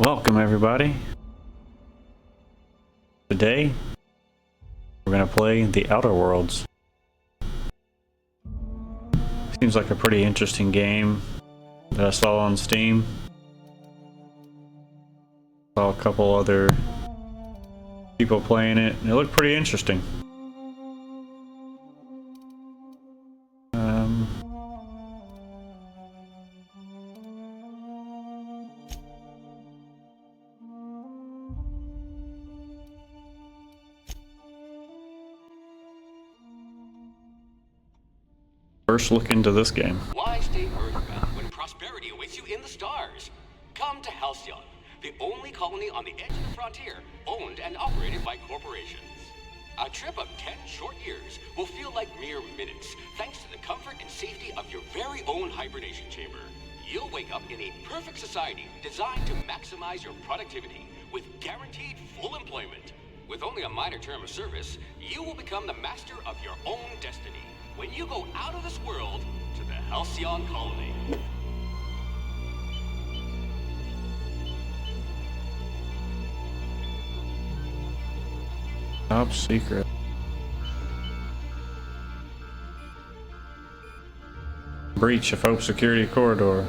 Welcome everybody. Today we're going to play The Outer Worlds. Seems like a pretty interesting game that I saw on Steam. Saw a couple other people playing it and it looked pretty interesting. First look into this game. Why stay earthbound when prosperity awaits you in the stars? Come to Halcyon, the only colony on the edge of the frontier, owned and operated by corporations. A trip of 10 short years will feel like mere minutes, thanks to the comfort and safety of your very own hibernation chamber. You'll wake up in a perfect society designed to maximize your productivity with guaranteed full employment. With only a minor term of service, you will become the master of your own destiny when you go out of this world to the Halcyon colony. Top secret. Breach of Hope Security Corridor.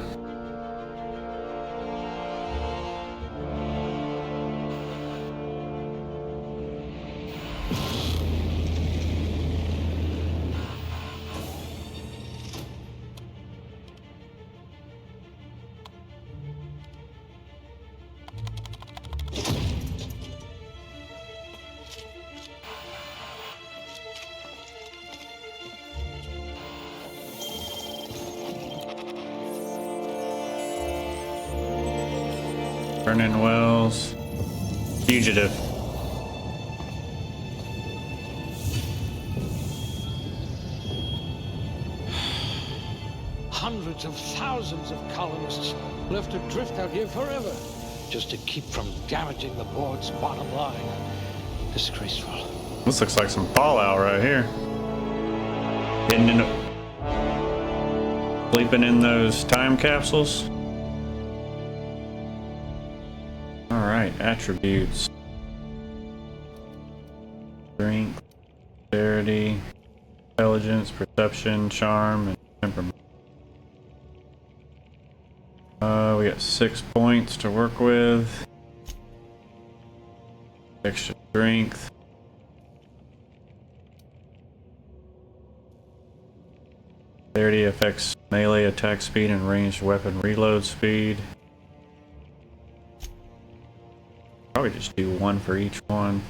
Burning Wells. Fugitive. Hundreds of thousands of colonists left adrift out here forever, just to keep from damaging the board's bottom line. Disgraceful. This looks like some Fallout right here. Hidden in sleeping in those time capsules. Alright, attributes. Strength, dexterity, intelligence, perception, charm, and temperament. We got 6 points to work with. Extra strength. Dexterity affects melee attack speed and ranged weapon reload speed. Probably just do one for each one.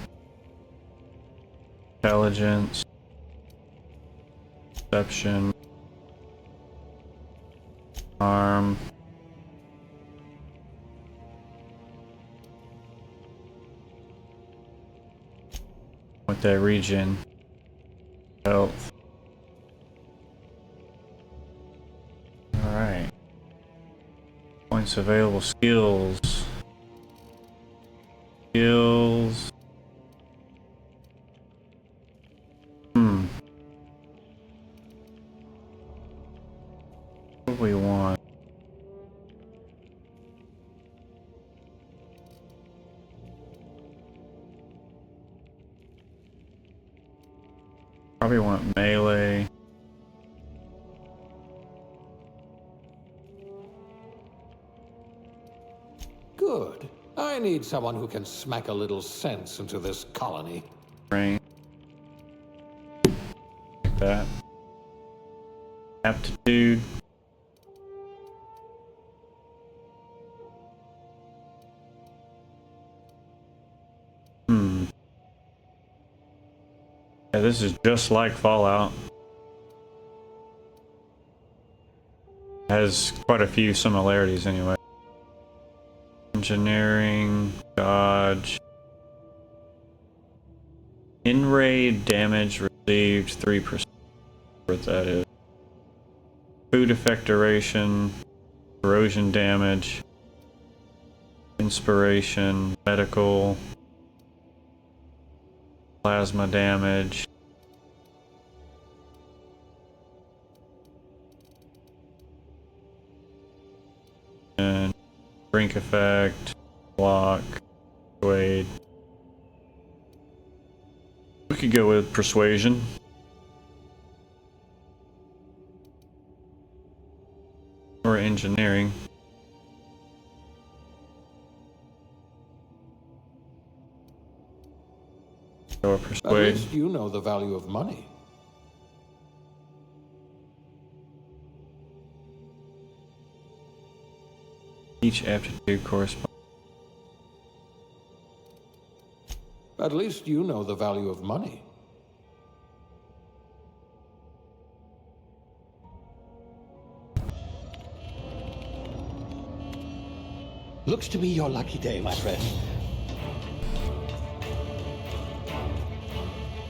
Intelligence, perception, arm, with that regen, health. All right. Points available. Skills. Skills. What do we want? Probably want melee. Good. I need someone who can smack a little sense into this colony. Range. Like that. Aptitude. Yeah, this is just like Fallout. Has quite a few similarities anyway. Engineering, dodge. In-raid damage received 3%. What that is. Food effect duration, corrosion damage, inspiration, medical, plasma damage, and drink effect, Block. Wade. We could go with persuasion. Or engineering. Or At persuade. least you know the value of money. Each aptitude corresponds. At least you know the value of money. Looks to be your lucky day, my friend.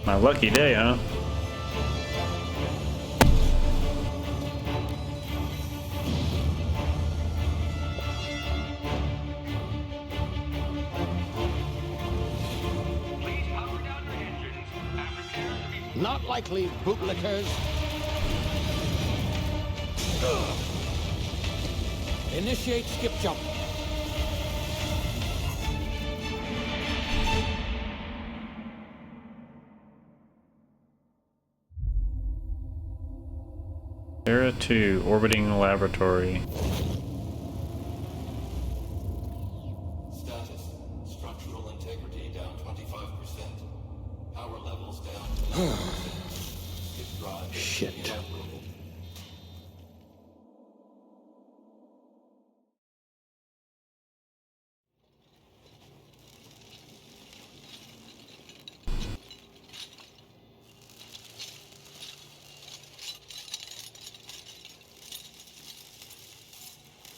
My lucky day, huh? Please power down your engines and prepare to be... Not likely, bootlickers. Initiate skip jump. Era 2, orbiting laboratory. Status. Structural integrity down 25%. Power levels down to 90%. Skip drive. Shit. Inoperable.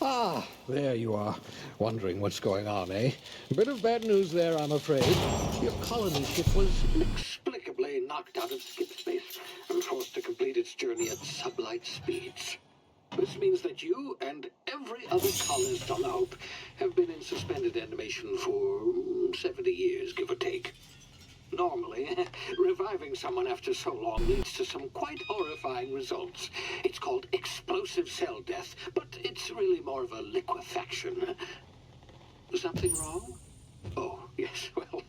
Ah, there you are. Wondering what's going on, eh? Bit of bad news there, I'm afraid. Your colony ship was inexplicably knocked out of skip space and forced to complete its journey at sublight speeds. This means that you and every other colonist on the Hope have been in suspended animation for 70 years, give or take. Normally, reviving someone after so long leads to some quite horrifying results. It's called explosive cell death, but it's really more of a liquefaction. Something wrong? Oh, yes, well,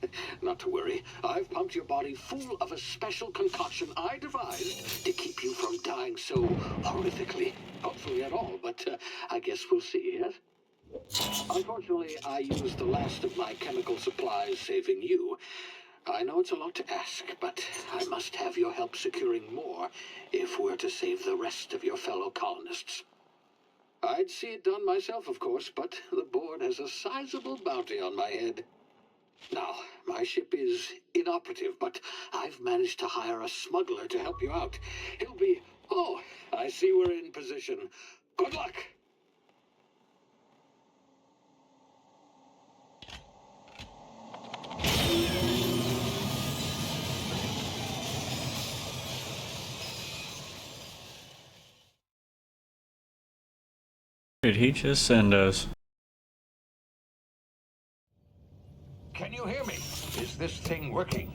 not to worry. I've pumped your body full of a special concoction I devised to keep you from dying so horrifically. Hopefully at all, but I guess we'll see, yes? Unfortunately, I used the last of my chemical supplies saving you. I know it's a lot to ask, but I must have your help securing more if we're to save the rest of your fellow colonists. I'd see it done myself, of course, but the board has a sizable bounty on my head. Now, my ship is inoperative, but I've managed to hire a smuggler to help you out. He'll be... Oh, I see we're in position. Good luck! Did he just send us? Can you hear me? Is this thing working?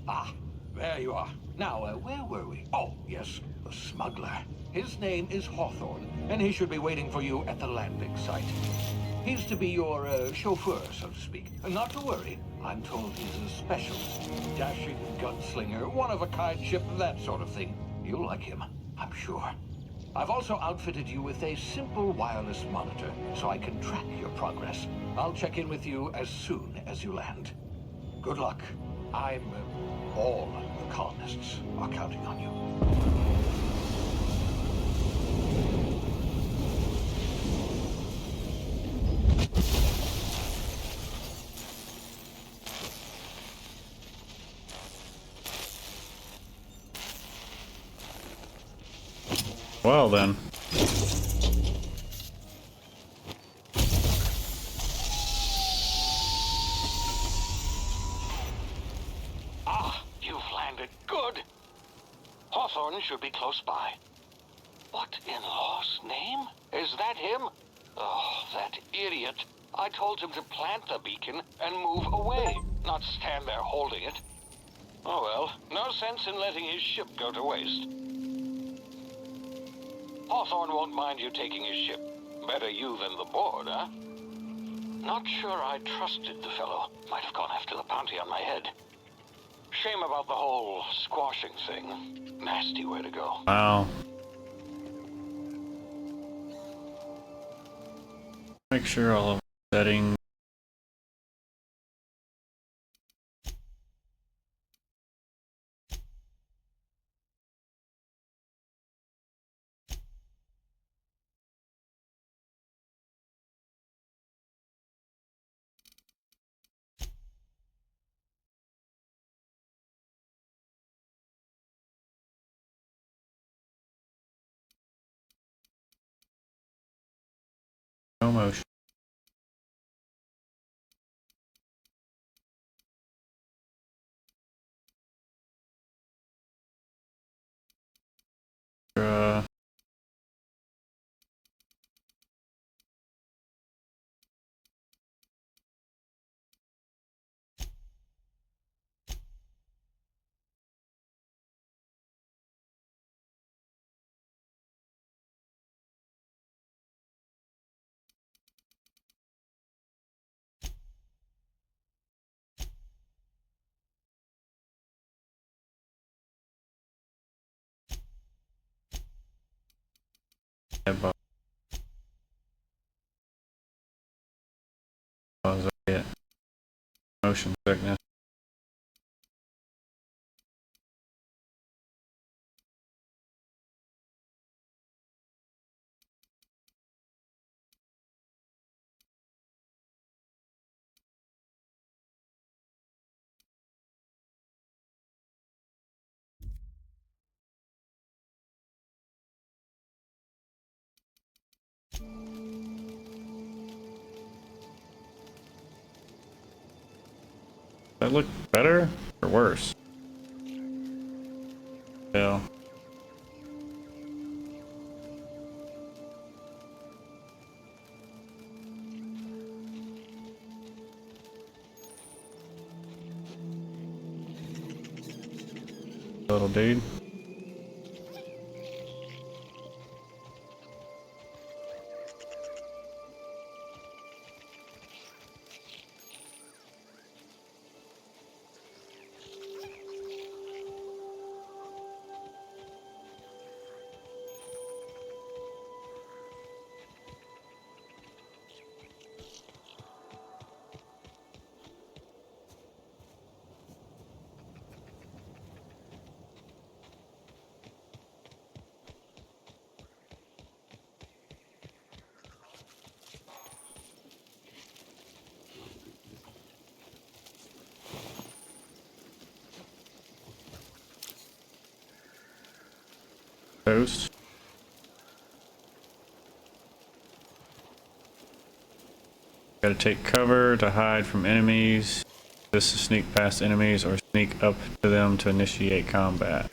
Ah, there you are. Now, where were we? Oh, yes, the smuggler. His name is Hawthorne, and he should be waiting for you at the landing site. He's to be your chauffeur, so to speak. Not to worry. I'm told he's a specialist. Dashing gunslinger, one-of-a-kind ship, that sort of thing. You'll like him, I'm sure. I've also outfitted you with a simple wireless monitor, so I can track your progress. I'll check in with you as soon as you land. Good luck. All the colonists are counting on you. Well then. Ah, you've landed. Good. Hawthorne should be close by. What in law's name? Is that him? Oh, that idiot. I told him to plant the beacon and move away, not stand there holding it. Oh well, no sense in letting his ship go to waste. Hawthorne won't mind you taking his ship. Better you than the board, huh? Not sure I trusted the fellow. Might have gone after the bounty on my head. Shame about the whole squashing thing. Nasty way to go. Wow. Make sure all of the settings. No motion. Uh, yeah. Motion sickness. That look better or worse? Yeah. Little dude. Toast. Gotta take cover to hide from enemies. This to sneak past enemies or sneak up to them to initiate combat.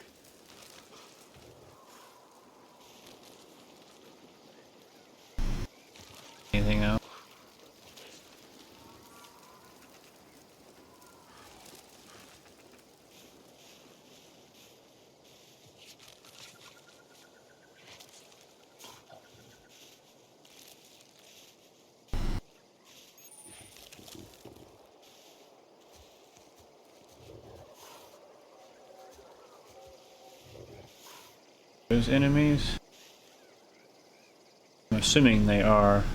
Anything else? Those enemies? I'm assuming they are.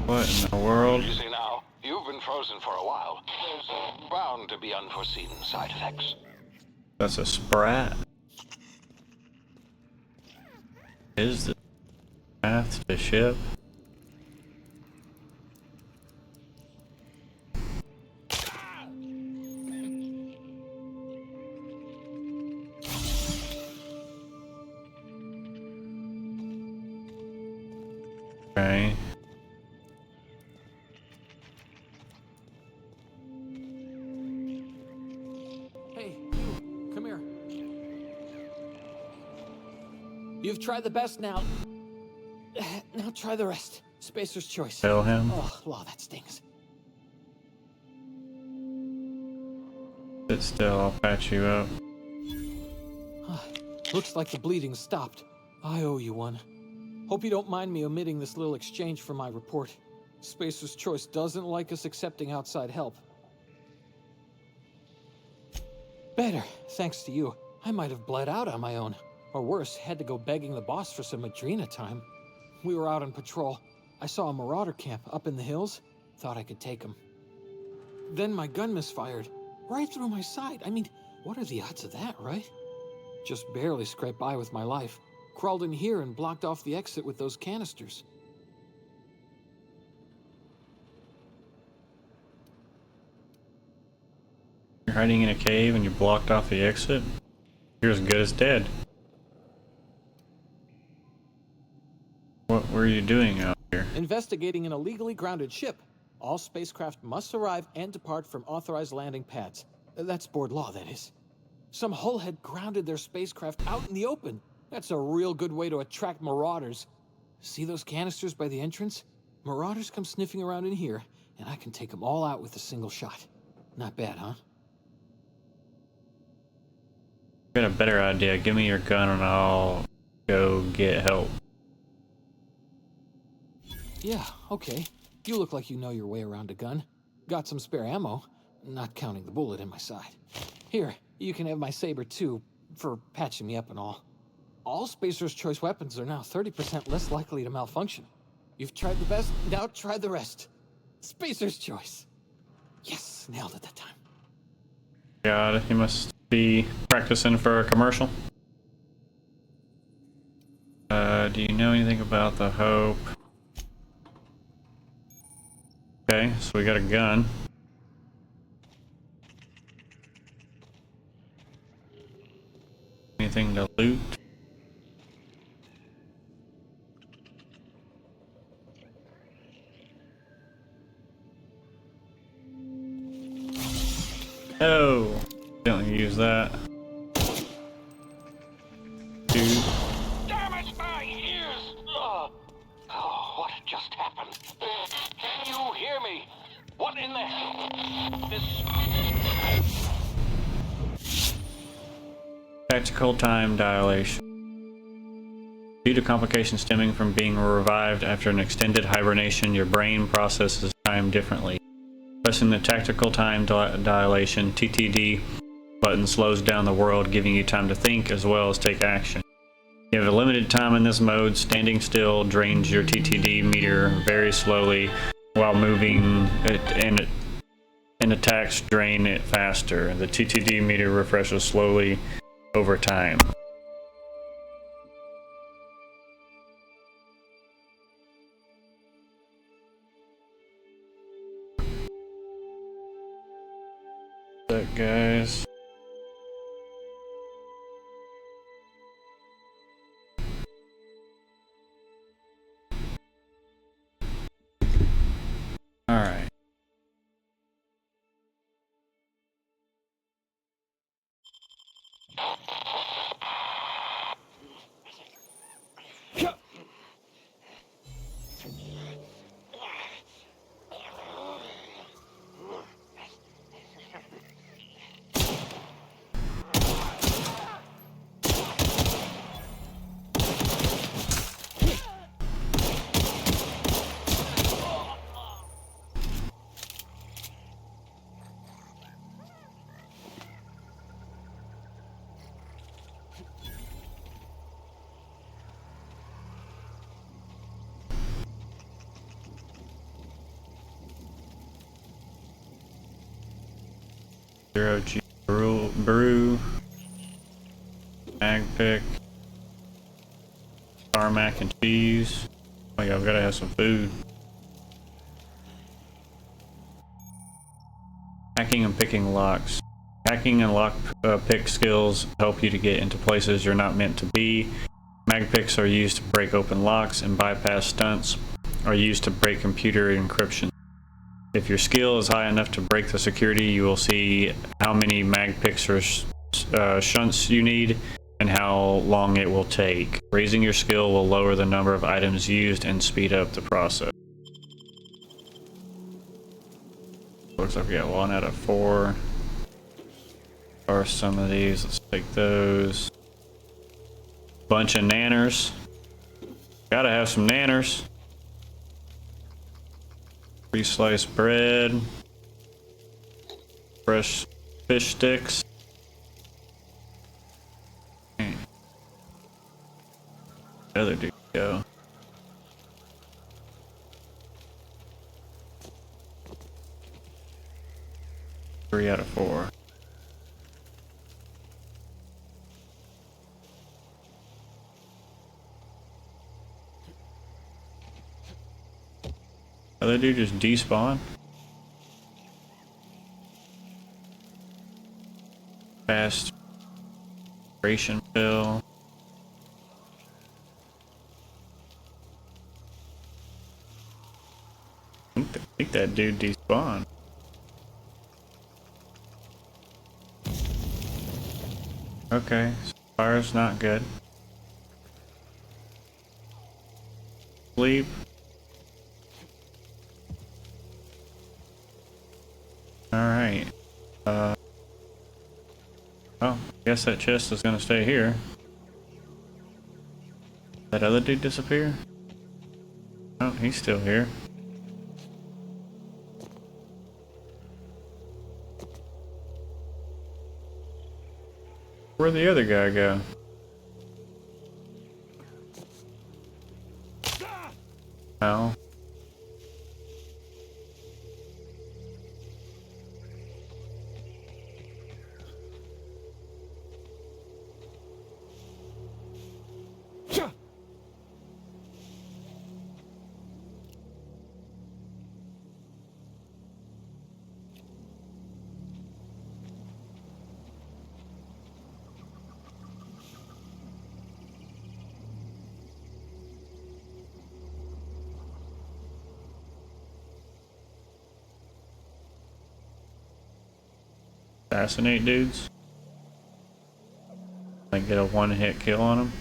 What in the world? Easy now. You've been frozen for a while. There's bound to be unforeseen side effects. That's a sprat. Is the path to the ship? Okay. You've tried the best now. Now try the rest. Spacer's choice. Tell him. Oh, wow, that stings. Sit still, I'll patch you up. Looks like the bleeding stopped. I owe you one. Hope you don't mind me omitting this little exchange for my report. Spacer's choice doesn't like us accepting outside help. Better, thanks to you. I might have bled out on my own. Or worse, had to go begging the boss for some Adrena time. We were out on patrol. I saw a marauder camp up in the hills. Thought I could take him. Then my gun misfired. Right through my side. I mean, what are the odds of that, right? Just barely scraped by with my life. Crawled in here and blocked off the exit with those canisters. You're hiding in a cave and you blocked off the exit? You're as good as dead. What were you doing out here? Investigating an illegally grounded ship. All spacecraft must arrive and depart from authorized landing pads. That's board law, that is. Some hull had grounded their spacecraft out in the open. That's a real good way to attract marauders. See those canisters by the entrance? Marauders come sniffing around in here, and I can take them all out with a single shot. Not bad, huh? Got a better idea. Give me your gun and I'll go get help. Yeah, okay. You look like you know your way around a gun. Got some spare ammo, not counting the bullet in my side. Here, you can have my saber too, for patching me up and all. All Spacer's choice weapons are now 30% less likely to malfunction. You've tried the best, now try the rest. Spacer's choice. Yes, nailed it that time. God, you must be practicing for a commercial. Do you know anything about the Hope? Okay, so we got a gun. Anything to loot? No! Don't use that. Dude. Damage my ears! Oh, what just happened? Can you hear me? What in the hell? Tactical time dilation. Due to complications stemming from being revived after an extended hibernation, your brain processes time differently. Pressing the tactical time dilation (TTD) button slows down the world, giving you time to think as well as take action. You have a limited time in this mode. Standing still drains your TTD meter very slowly, while moving and attacks drain it faster. The TTD meter refreshes slowly over time. What's up, guys? All right. Zero G brew, mag pick, tarmac and cheese. Oh my god, I've gotta have some food. Hacking and picking locks. Hacking and lock pick skills help you to get into places you're not meant to be. Mag picks are used to break open locks, and bypass stunts are used to break computer encryption. If your skill is high enough to break the security, you will see how many mag picks or shunts you need, and how long it will take. Raising your skill will lower the number of items used and speed up the process. Looks like we got 1 out of 4. Or some of these. Let's take those. Bunch of nanners. Gotta have some nanners. 3 sliced bread. Fresh fish sticks. Okay. The other dude go. Three out of 4. Other dude just despawn. Fast ration pill. I think that dude despawned. Okay, so fire's not good. Sleep. Alright. Oh, I guess that chest is gonna stay here. That other dude disappear? Oh, he's still here. Where'd the other guy go? Oh. Assassinate dudes. Like get a one-hit kill on them.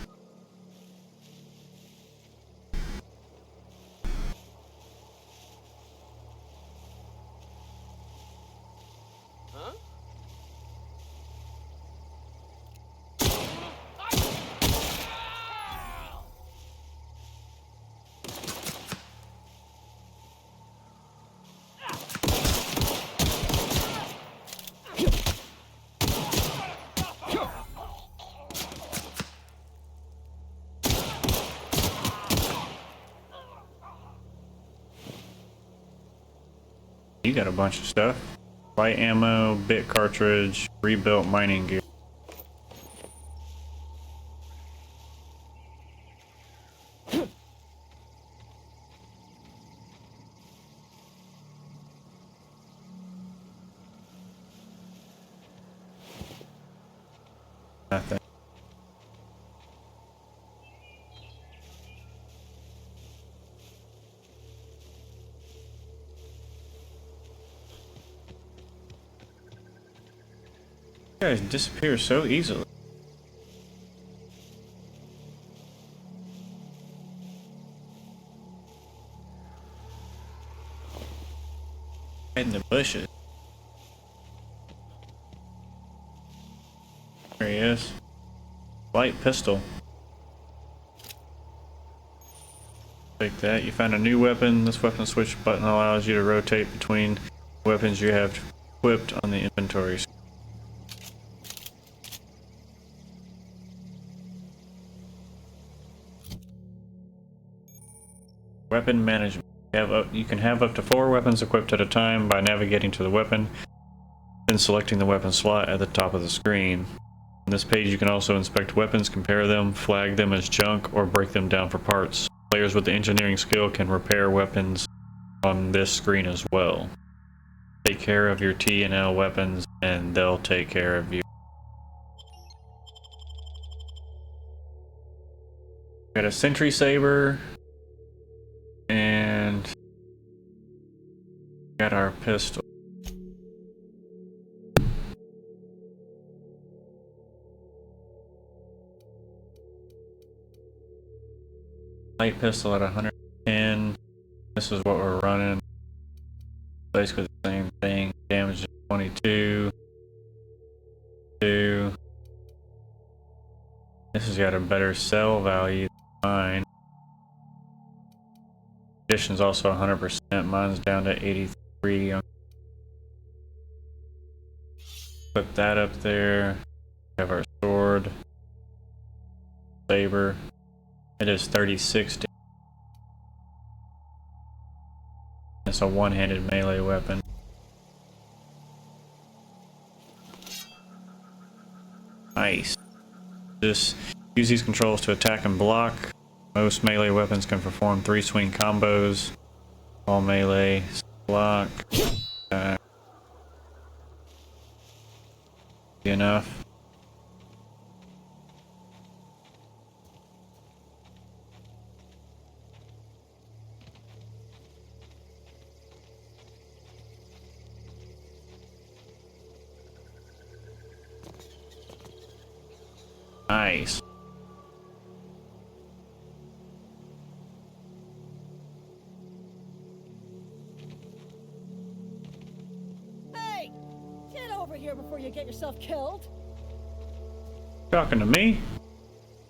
You got a bunch of stuff. Light ammo, bit cartridge, rebuilt mining gear. Nothing. You guys disappear so easily. Right in the bushes. There he is. Light pistol. Take that. You found a new weapon. This weapon switch button allows you to rotate between weapons you have equipped on the inventory. Weapon management. You can have up to 4 weapons equipped at a time by navigating to the weapon, then selecting the weapon slot at the top of the screen. On this page you can also inspect weapons, compare them, flag them as junk, or break them down for parts. Players with the engineering skill can repair weapons on this screen as well. Take care of your T and L weapons and they'll take care of you. Got a sentry saber. And got our pistol. Light pistol at 110. This is what we're running. Basically the same thing. Damage is 22. 2. This has got a better sell value than mine. Condition's also 100%. Mine's down to 83. Put that up there. We have our sword. Saber. It is 36. It's a one-handed melee weapon. Nice. Just use these controls to attack and block. Most melee weapons can perform 3 swing combos. All melee, block, attack. Enough. Nice. Hey! Get over here before you get yourself killed! Talking to me?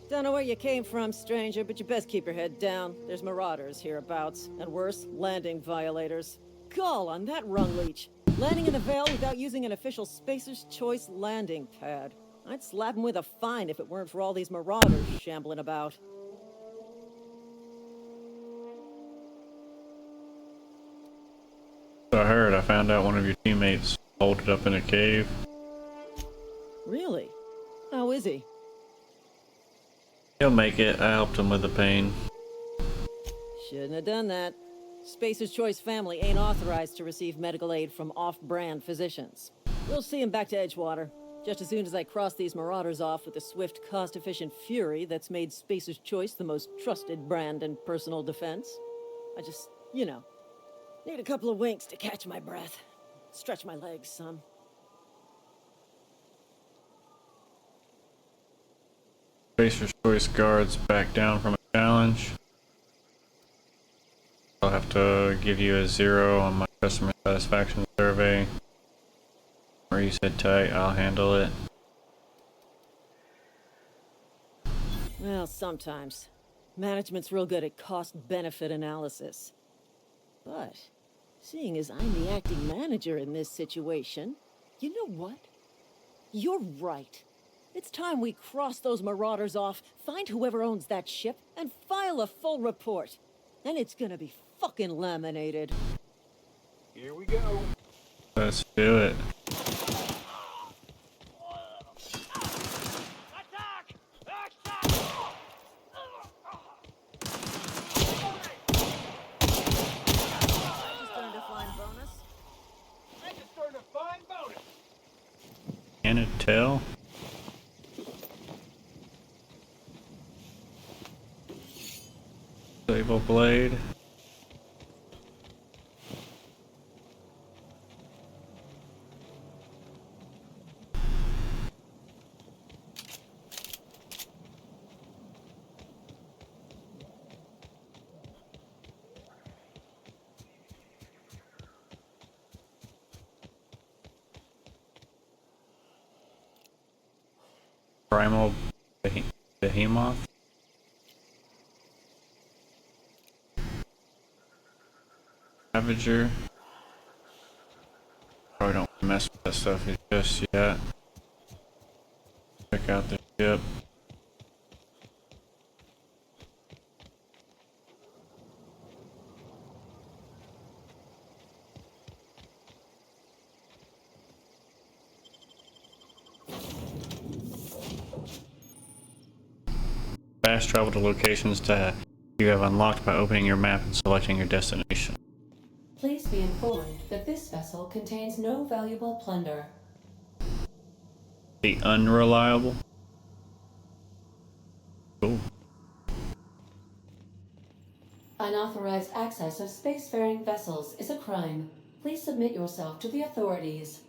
Don't know where you came from, stranger, but you best keep your head down. There's marauders hereabouts, and worse, landing violators. Gall on that rung leech. Landing in the Vale without using an official Spacer's Choice landing pad. I'd slap him with a fine if it weren't for all these marauders shambling about. I heard. I found out one of your teammates holed up in a cave. Really? How is he? He'll make it. I helped him with the pain. Shouldn't have done that. Spacer's Choice family ain't authorized to receive medical aid from off-brand physicians. We'll see him back to Edgewater. Just as soon as I cross these marauders off with the swift, cost-efficient fury that's made Spacer's Choice the most trusted brand in personal defense. I just, you know, need a couple of winks to catch my breath. Stretch my legs some. Spacer's Choice guards back down from a challenge. I'll have to give you a 0 on my customer satisfaction survey. Or you said tight, I'll handle it. Well, sometimes. Management's real good at cost-benefit analysis. But, seeing as I'm the acting manager in this situation, you know what? You're right. It's time we cross those marauders off, find whoever owns that ship, and file a full report. And it's gonna be fucking laminated. Here we go. Let's do it. Can it tell? Sable blade. Primal behemoth. Ravager. Probably don't mess with that stuff just yet. Check out the ship. Fast travel to locations that you have unlocked by opening your map and selecting your destination. Please be informed that this vessel contains no valuable plunder. The unreliable. Cool. Unauthorized access of spacefaring vessels is a crime. Please submit yourself to the authorities.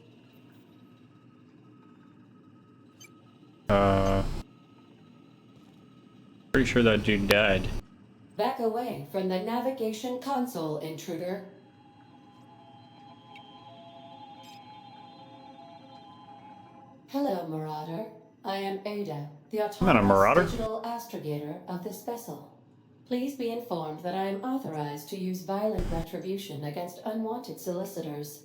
Pretty sure that dude died. Back away from the navigation console, intruder. Hello, Marauder. I am Ada, the not a autonomous marauder. digital astrogator of this vessel. Please be informed that I am authorized to use violent retribution against unwanted solicitors.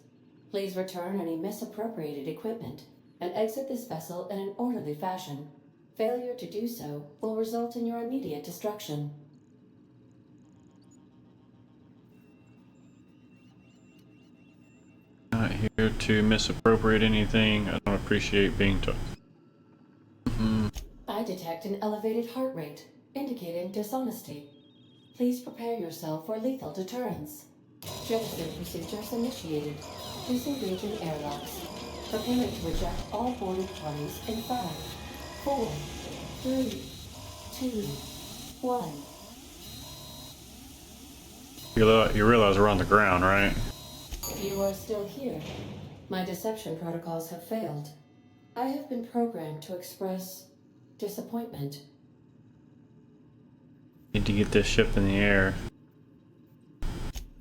Please return any misappropriated equipment and exit this vessel in an orderly fashion. Failure to do so will result in your immediate destruction. Not here to misappropriate anything. I don't appreciate being told. I detect an elevated heart rate, indicating dishonesty. Please prepare yourself for lethal deterrence. Jettison procedures initiated. Disengaging airlocks. Preparing to eject all boarding parties in 5, 4, 3, 2, 1. You realize we're on the ground, right? You are still here. My deception protocols have failed. I have been programmed to express disappointment. Need to get this ship in the air.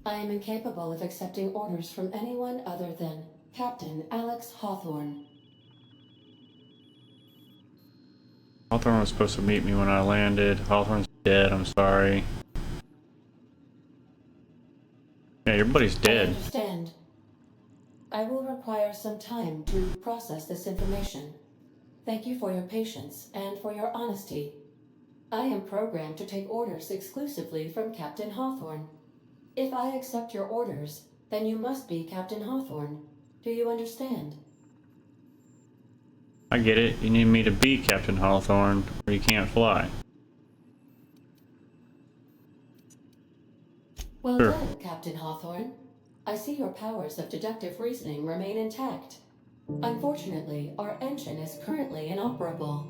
I am incapable of accepting orders from anyone other than Captain Alex Hawthorne. Hawthorne was supposed to meet me when I landed. Hawthorne's dead, I'm sorry. Yeah, your buddy's I dead. understand. I will require some time to process this information. Thank you for your patience and for your honesty. I am programmed to take orders exclusively from Captain Hawthorne. If I accept your orders, then you must be Captain Hawthorne. Do you understand? I get it. You need me to be Captain Hawthorne, or you can't fly. Well Sure. done, Captain Hawthorne. I see your powers of deductive reasoning remain intact. Unfortunately, our engine is currently inoperable.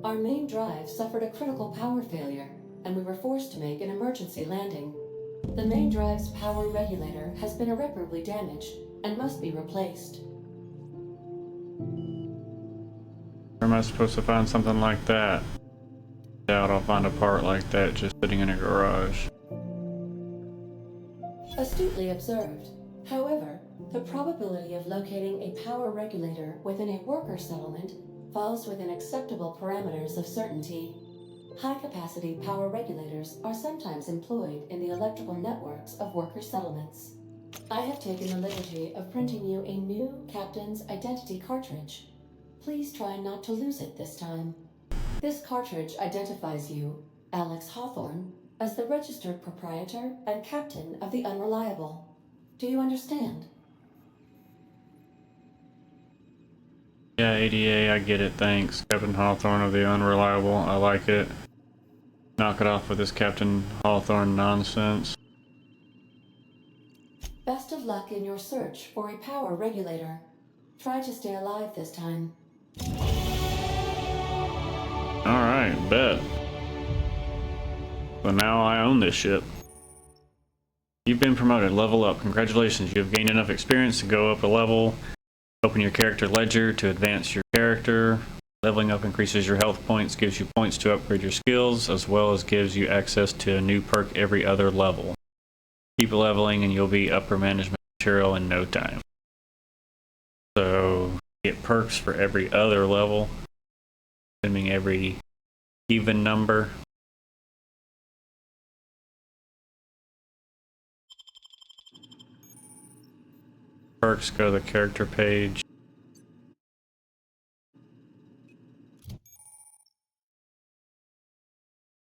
Our main drive suffered a critical power failure, and we were forced to make an emergency landing. The main drive's power regulator has been irreparably damaged and must be replaced. Where am I supposed to find something like that? Doubt I'll find a part like that just sitting in a garage. Astutely observed. However, the probability of locating a power regulator within a worker settlement falls within acceptable parameters of certainty. High-capacity power regulators are sometimes employed in the electrical networks of worker settlements. I have taken the liberty of printing you a new Captain's Identity cartridge. Please try not to lose it this time. This cartridge identifies you, Alex Hawthorne, as the registered proprietor and captain of the Unreliable. Do you understand? Yeah, ADA, I get it, thanks. Captain Hawthorne of the Unreliable, I like it. Knock it off with this Captain Hawthorne nonsense. Best of luck in your search for a power regulator. Try to stay alive this time. Alright, bet. So now I own this ship. You've been promoted. Level up. Congratulations. You have gained enough experience to go up a level. Open your character ledger to advance your character. Leveling up increases your health points, gives you points to upgrade your skills, as well as gives you access to a new perk every other level. Keep leveling and you'll be upper management material in no time. So, get perks for every other level, assuming every even number. Perks, go to the character page.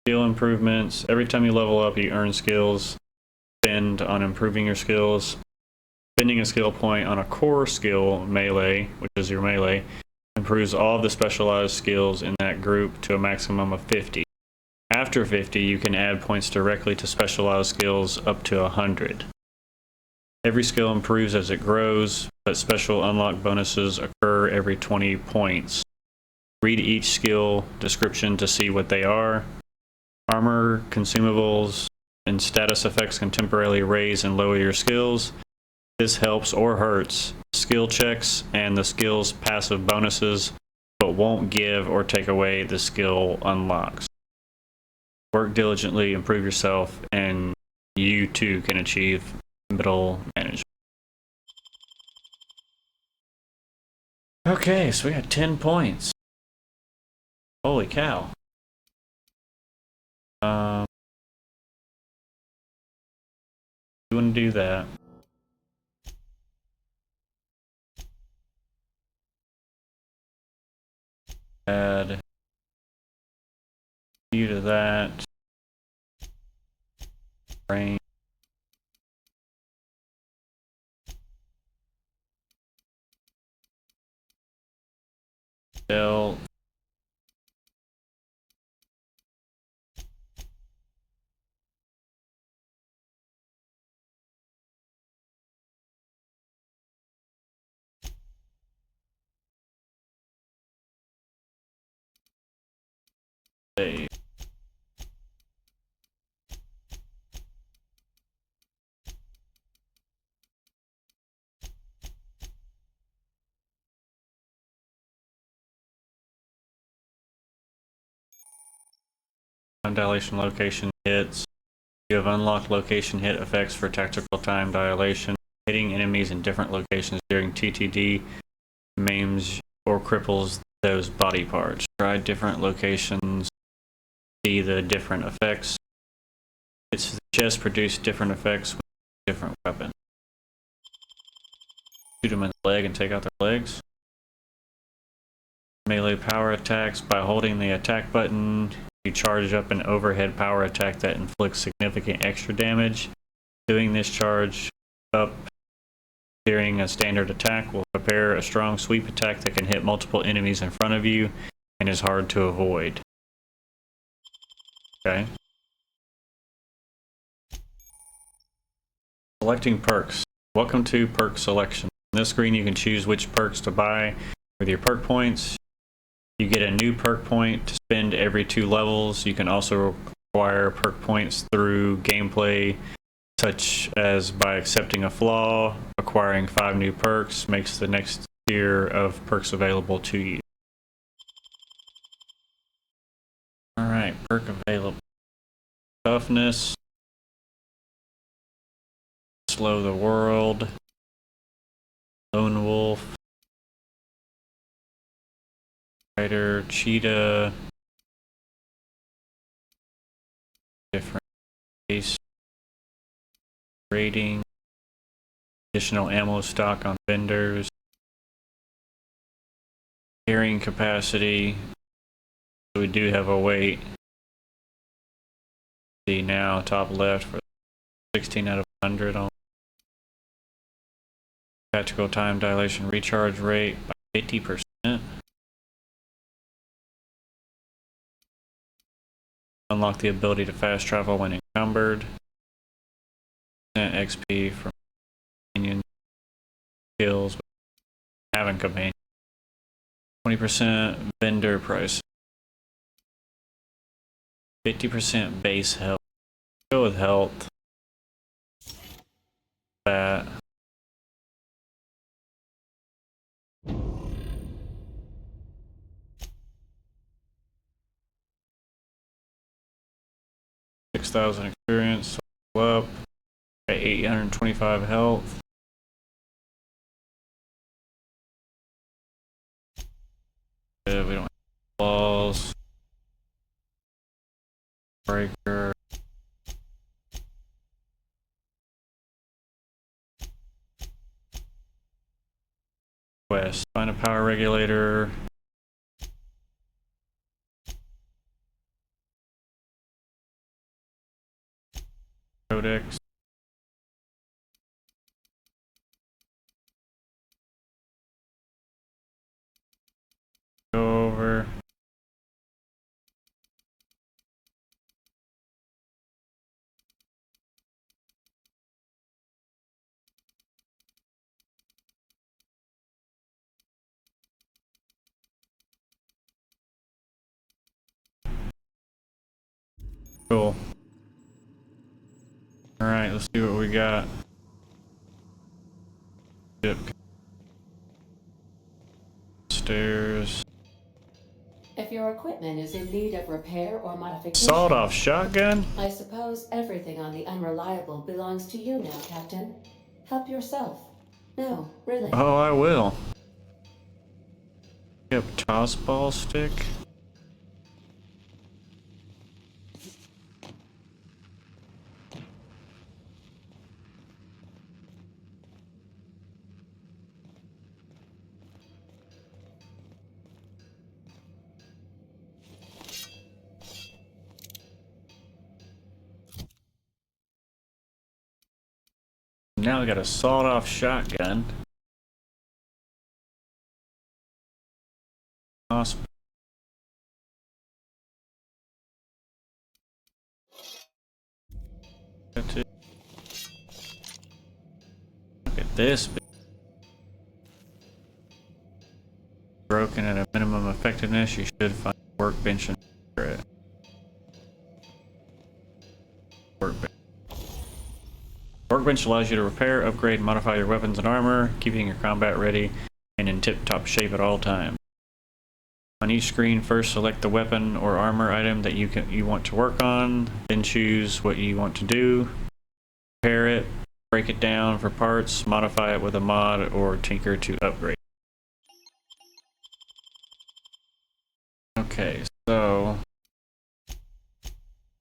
Skill improvements. Every time you level up, you earn skills. Spend on improving your skills. Spending a skill point on a core skill, melee, which is your melee, improves all of the specialized skills in that group to a maximum of 50. After 50, you can add points directly to specialized skills up to 100. Every skill improves as it grows, but special unlock bonuses occur every 20 points. Read each skill description to see what they are. Armor, consumables, and status effects can temporarily raise and lower your skills. This helps or hurts skill checks and the skill's passive bonuses, but won't give or take away the skill unlocks. Work diligently, improve yourself, and you too can achieve middle management. Okay, so we got 10 points. Holy cow. You want to do that. Add you to that. Brain. Stealth. Save. Time dilation location hits. You have unlocked location hit effects for tactical time dilation. Hitting enemies in different locations during TTD maims or cripples those body parts. Try different locations, see the different effects. Its chest produce different effects with different weapons. Shoot them in the leg and take out their legs. Melee power attacks. By holding the attack button, you charge up an overhead power attack that inflicts significant extra damage. Doing this charge up during a standard attack will prepare a strong sweep attack that can hit multiple enemies in front of you and is hard to avoid. Okay. Selecting perks. Welcome to perk selection. On this screen you can choose which perks to buy with your perk points. You get a new perk point to spend every 2 levels. You can also acquire perk points through gameplay, such as by accepting a flaw. Acquiring 5 new perks makes the next tier of perks available to you. Alright, perk available. Toughness. Slow the world. Lone wolf. Rider, cheetah. Different base rating. Additional ammo stock on vendors. Carrying capacity. We do have a weight. See now, top left for 16 out of 100 on tactical time dilation recharge rate by 50%. Unlock the ability to fast travel when encumbered. XP from companion kills having companion. 20% vendor price. 50% base health. Go with health. That. $6,000 experience. Up. At 825 health. We don't have flaws. Breaker. Quest. Find a power regulator. Codex. Go over. Cool. Alright, let's see what we got. Yep. Stairs. If your equipment is in need of repair or modification, Sawed-off shotgun? I suppose everything on the Unreliable belongs to you now, Captain. Help yourself. No, really. Oh, I will. Yep, toss ball stick. Now we got a sawed-off shotgun. Awesome. Look at this. Broken at a minimum effectiveness, you should find a workbench and repair it. Workbench. Workbench allows you to repair, upgrade, and modify your weapons and armor, keeping your combat ready and in tip-top shape at all times. On each screen, first select the weapon or armor item that you want to work on, then choose what you want to do, repair it, break it down for parts, modify it with a mod, or tinker to upgrade. Okay, so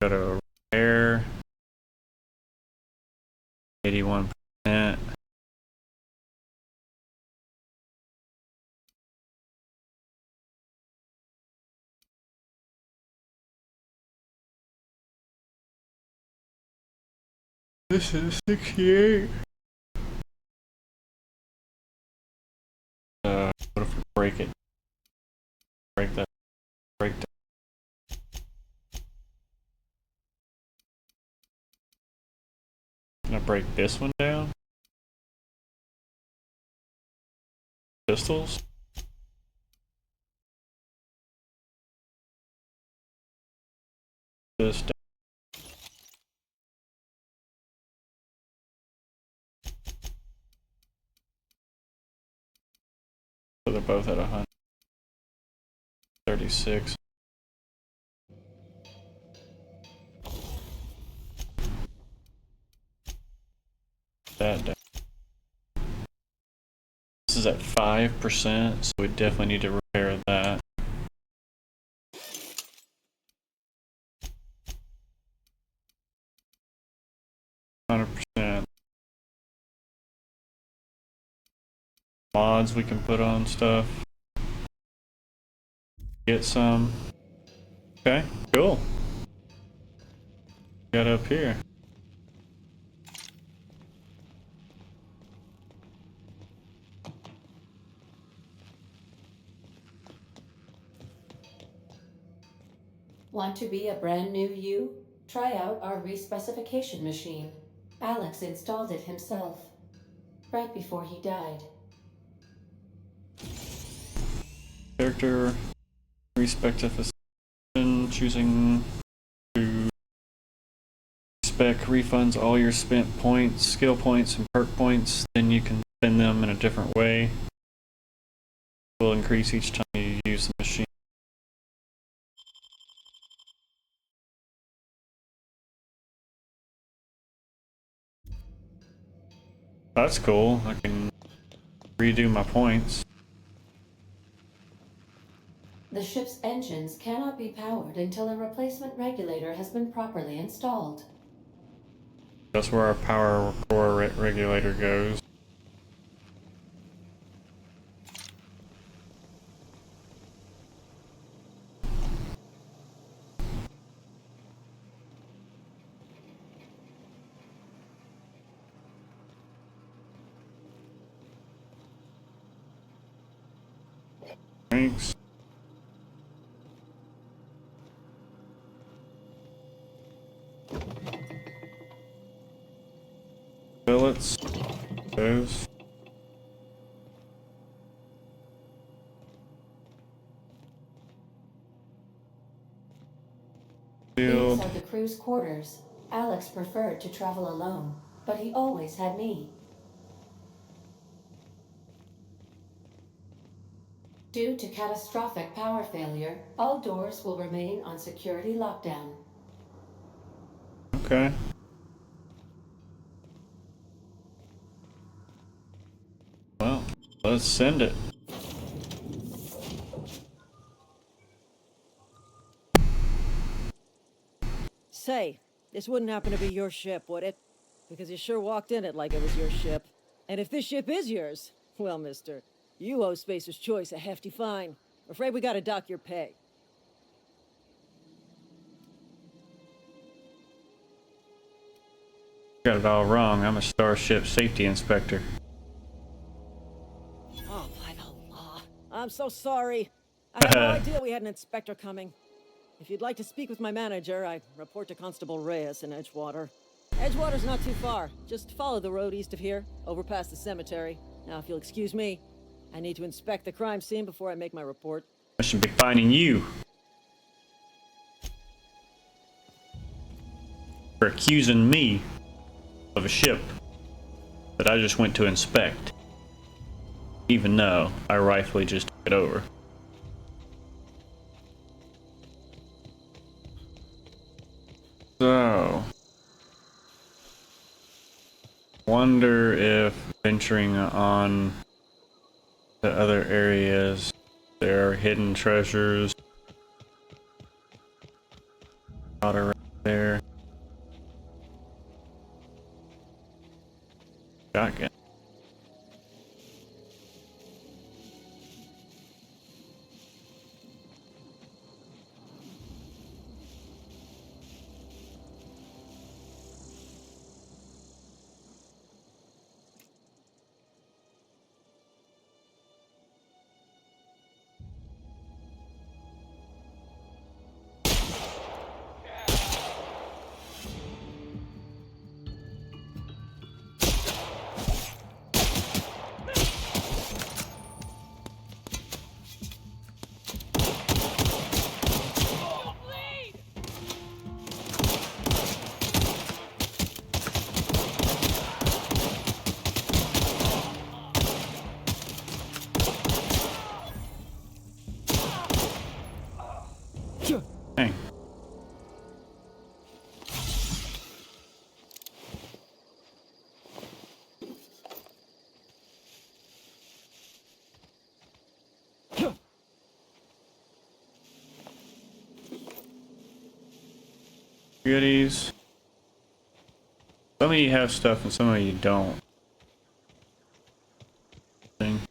go to repair, 81%. This is 68. What if we break it? Break that. Break that. Can I break this one down? Pistols? This down. So they're both at 136. That down. This is at 5%, so we definitely need to repair that. Mods we can put on stuff. Get some. Okay, cool. Got up here. Want to be a brand new you? Try out our respecification machine. Alex installed it himself, right before he died. Character respecification, choosing to spec refunds all your spent points, skill points, and perk points. Then you can spend them in a different way. It will increase each time you use the machine. That's cool. I can redo my points. The ship's engines cannot be powered until a replacement regulator has been properly installed. That's where our power core regulator goes. Thanks. Billets. Those. These Field. are the crew's quarters. Alex preferred to travel alone, but he always had me. Due to catastrophic power failure, all doors will remain on security lockdown. Okay. Well, let's send it. Say, this wouldn't happen to be your ship, would it? Because you sure walked in it like it was your ship. And if this ship is yours, well, mister, you owe Spacer's Choice a hefty fine. Afraid we gotta dock your pay. Got it all wrong. I'm a starship safety inspector. Oh, by the law. I'm so sorry. I had no idea we had an inspector coming. If you'd like to speak with my manager, I report to Constable Reyes in Edgewater. Edgewater's not too far. Just follow the road east of here, over past the cemetery. Now, if you'll excuse me, I need to inspect the crime scene before I make my report. I should be finding you for accusing me of a ship that I just went to inspect, even though I rightfully just took it over. So, wonder if venturing on to other areas, there are hidden treasures out around there. Shotgun. Hey. Goodies. Some of you have stuff and some of you don't. Thing.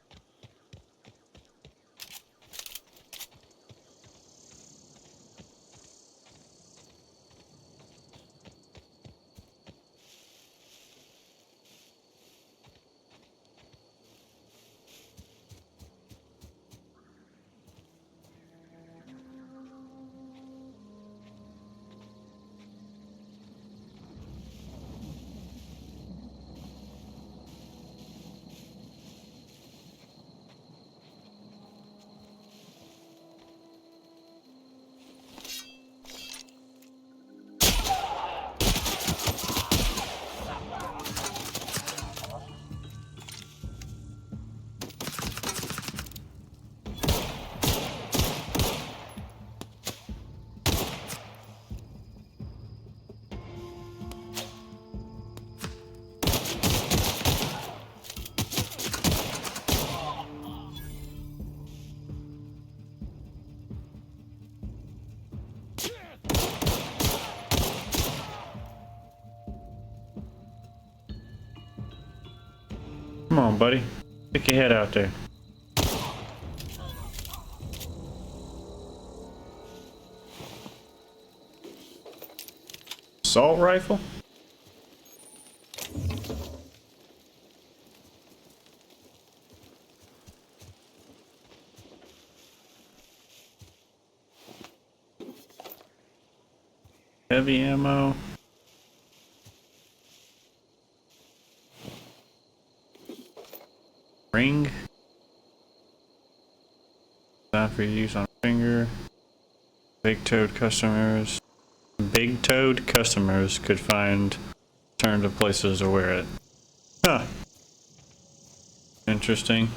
Come on, buddy. Stick your head out there. Assault rifle? Heavy ammo. Ring. Designed for use on finger. Big-toed customers. Big-toed customers could find alternative places to wear it. Huh. Interesting.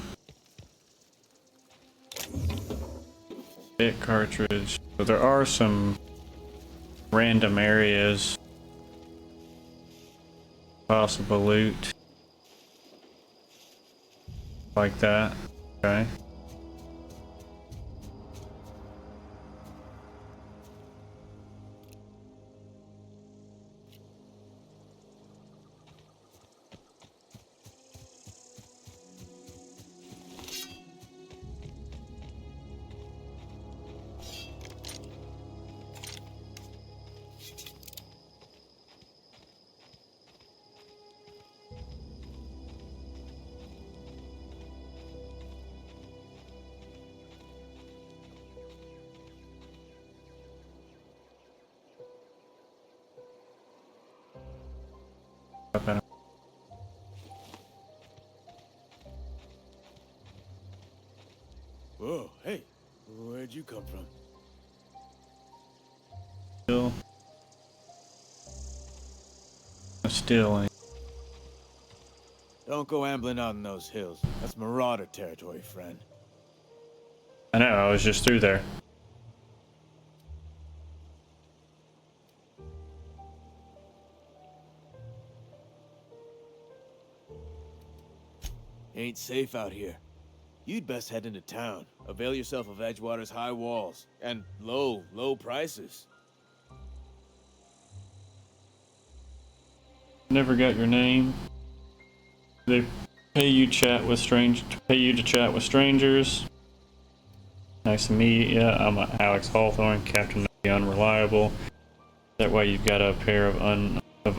Hit cartridge. But there are some random areas. Possible loot. Like that. Okay. Whoa, hey, where'd you come from? Still. Don't go ambling out in those hills. That's marauder territory, friend. I know, I was just through there. Ain't safe out here. You'd best head into town. Avail yourself of Edgewater's high walls and low prices. Never got your name. They pay you to chat with strangers. Nice to meet you. I'm Alex Hawthorne, Captain of the Unreliable. That way you've got a pair of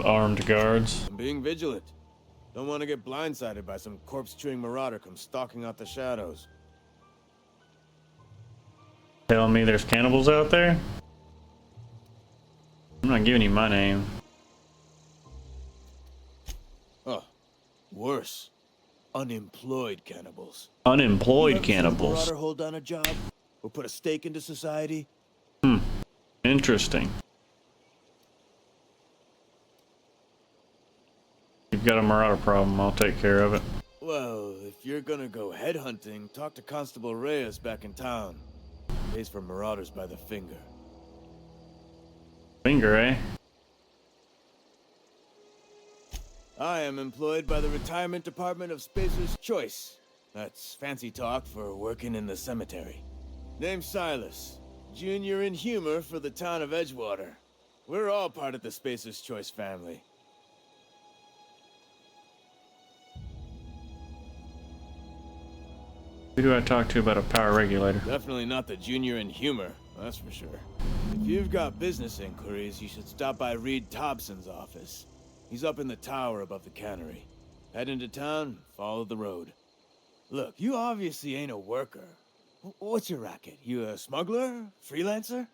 armed guards. I'm being vigilant. Don't want to get blindsided by some corpse-chewing marauder come stalking out the shadows. Telling me there's cannibals out there? I'm not giving you my name. Oh, worse. Unemployed cannibals. Unemployed You ever seen a cannibals? marauder hold down a job? Or put a stake into society? Interesting. You've got a marauder problem, I'll take care of it. Well, if you're gonna go headhunting, talk to Constable Reyes back in town. Pays for marauders by the finger. Finger, eh? I am employed by the Retirement Department of Spacer's Choice. That's fancy talk for working in the cemetery. Name's Silas. Junior in humor for the town of Edgewater. We're all part of the Spacer's Choice family. Who do I talk to about a power regulator? Definitely not the junior in humor, that's for sure. If you've got business inquiries, you should stop by Reed Thompson's office. He's up in the tower above the cannery. Head into town, follow the road. Look, you obviously ain't a worker. What's your racket? You a smuggler? Freelancer?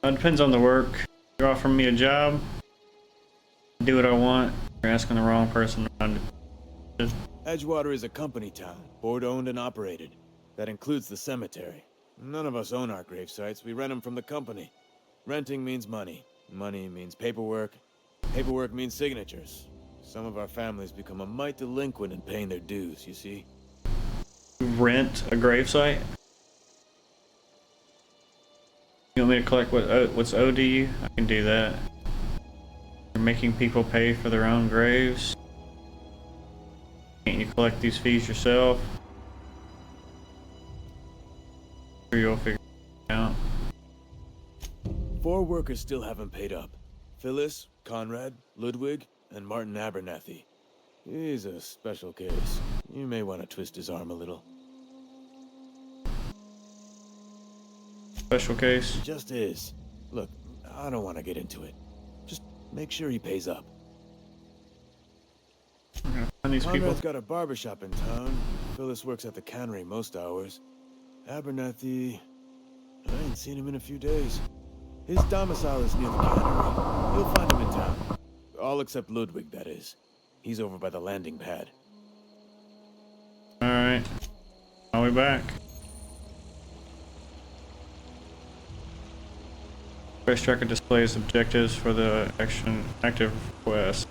It depends on the work. You're offering me a job. Do what I want. You're asking the wrong person. Edgewater is a company town, board-owned and operated. That includes the cemetery. None of us own our grave sites. We rent them from the company. Renting means money. Money means paperwork. Paperwork means signatures. Some of our families become a mite delinquent in paying their dues, you see? Rent a gravesite? You want me to collect what's owed to you? I can do that. You're making people pay for their own graves? Can't you collect these fees yourself? Sure, you'll figure it out. 4 workers still haven't paid up. Phyllis, Conrad, Ludwig, and Martin Abernathy. He's a special case. You may want to twist his arm a little. Special case? He just is. Look, I don't want to get into it. Just make sure he pays up. And these people. Conrad's got a barbershop in town. Phyllis works at the cannery most hours. Abernathy... I ain't seen him in a few days. His domicile is near the cannery. You'll find him in town. All except Ludwig, that is. He's over by the landing pad. Alright. I'll be back. Race tracker displays objectives for the active quest.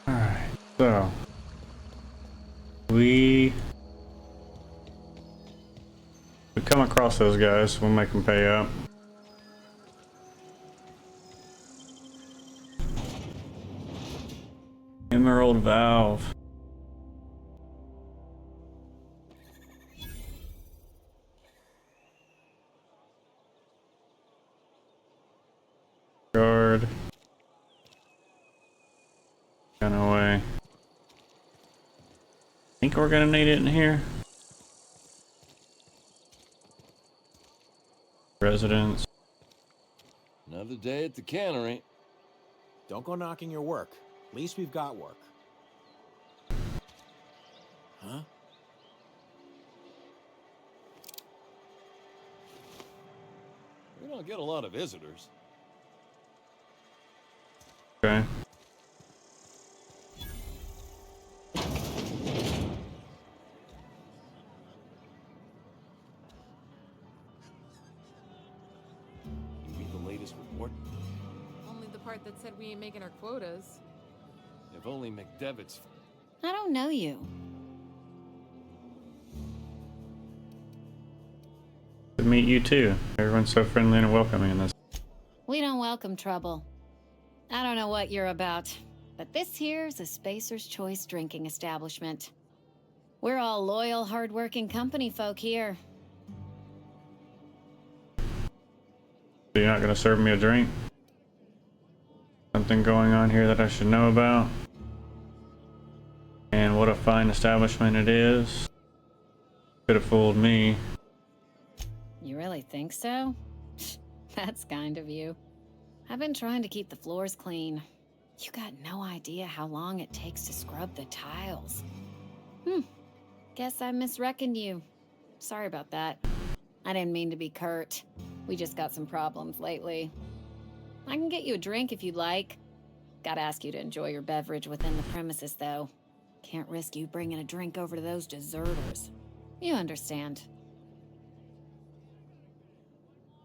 Alright, so we come across those guys, we'll make them pay up. Emerald valve. Guard. Gun away. I think we're gonna need it in here. Residence. Another day at the cannery. Don't go knocking your work. At least we've got work. Huh? We don't get a lot of visitors. Okay. You read the latest report? Only the part that said we ain't making our quotas. If only McDevitt's. I don't know you. To meet you too. Everyone's so friendly and welcoming in this. We don't welcome trouble. I don't know what you're about, but this here's a Spacer's Choice drinking establishment. We're all loyal, hardworking company folk here. So you're not gonna serve me a drink? Something going on here that I should know about? And what a fine establishment it is. Could have fooled me. You really think so? That's kind of you. I've been trying to keep the floors clean. You got no idea how long it takes to scrub the tiles. Guess I misreckoned you. Sorry about that. I didn't mean to be curt. We just got some problems lately. I can get you a drink if you'd like. Gotta ask you to enjoy your beverage within the premises, though. Can't risk you bringing a drink over to those deserters. You understand.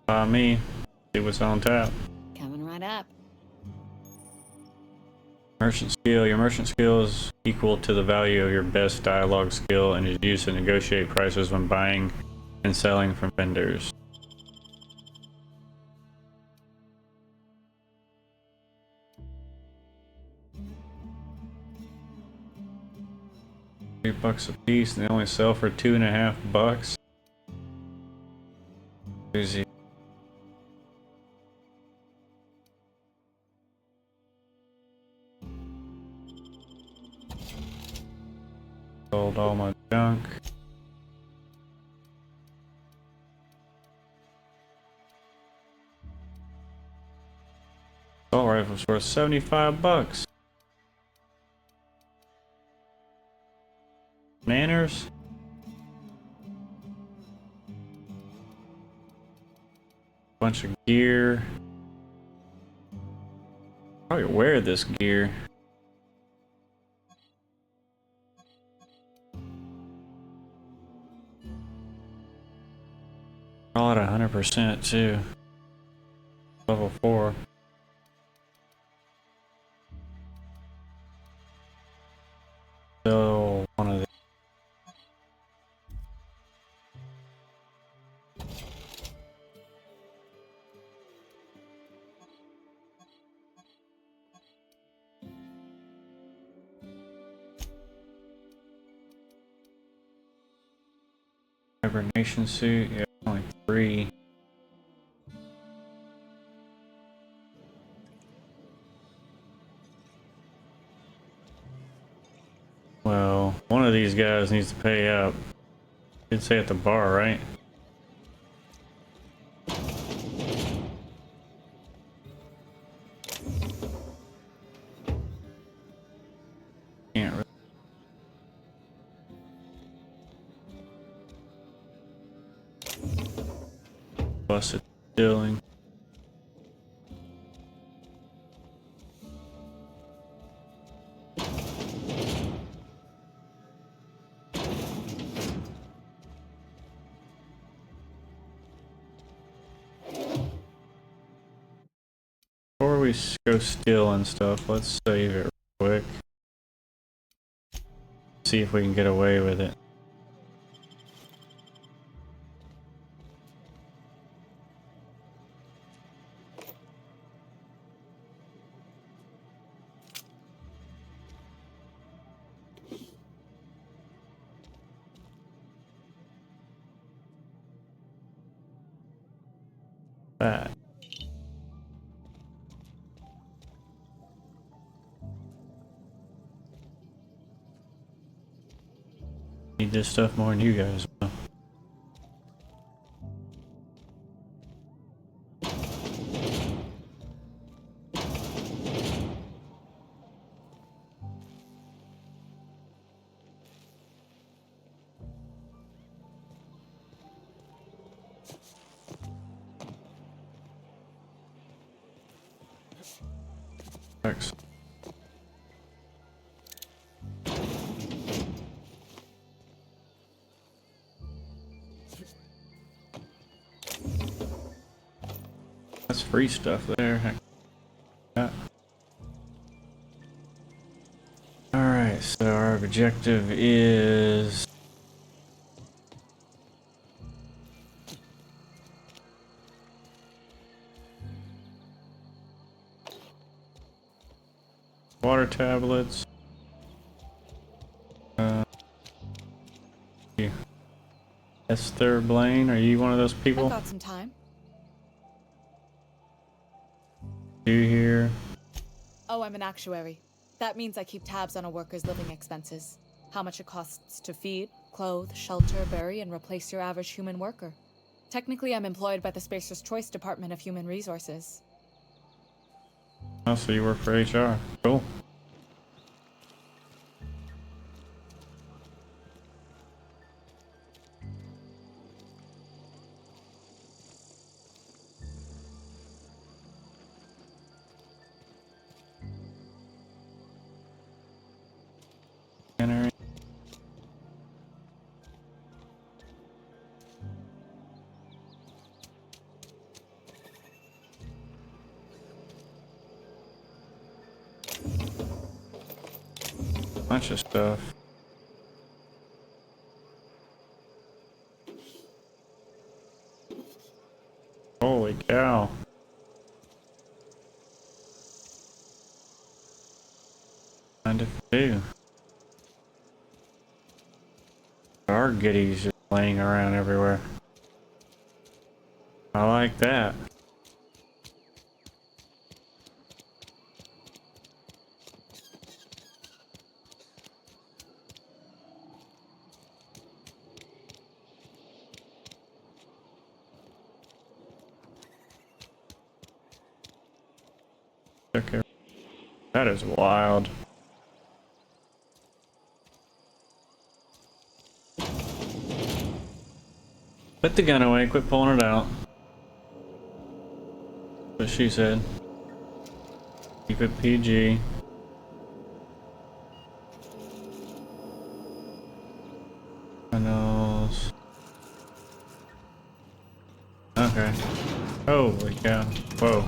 Me. See what's on tap. Coming right up. Merchant skill. Your merchant skill is equal to the value of your best dialogue skill and is used to negotiate prices when buying and selling from vendors. $3 a piece, and they only sell for $2.50. Easy. Sold all my junk. Assault rifle's worth $75. Manners. Bunch of gear. Probably wear this gear. All at 100% too. Level 4. So one of the hibernation suit, yeah, only 3. Well, one of these guys needs to pay up. Did say at the bar, right? Can't really. Busted stealing. Before we go still and stuff, let's save it real quick. See if we can get away with it. That. Need this stuff more than you guys will. Thanks. That's free stuff there. Heck, yeah. Alright, so our objective is water tablets. Esther Blaine, are you one of those people? I've got some time. You here? Oh, I'm an actuary. That means I keep tabs on a worker's living expenses. How much it costs to feed, clothe, shelter, bury, and replace your average human worker. Technically, I'm employed by the Spacer's Choice Department of Human Resources. Oh, so you work for HR. Cool. Bunch of stuff. Holy cow. Kind of do. Our goodies just laying around everywhere. I like that. Okay. That is wild. Put the gun away, quit pulling it out. What she said. Keep it PG. Tunnels. Okay. Holy cow. Whoa.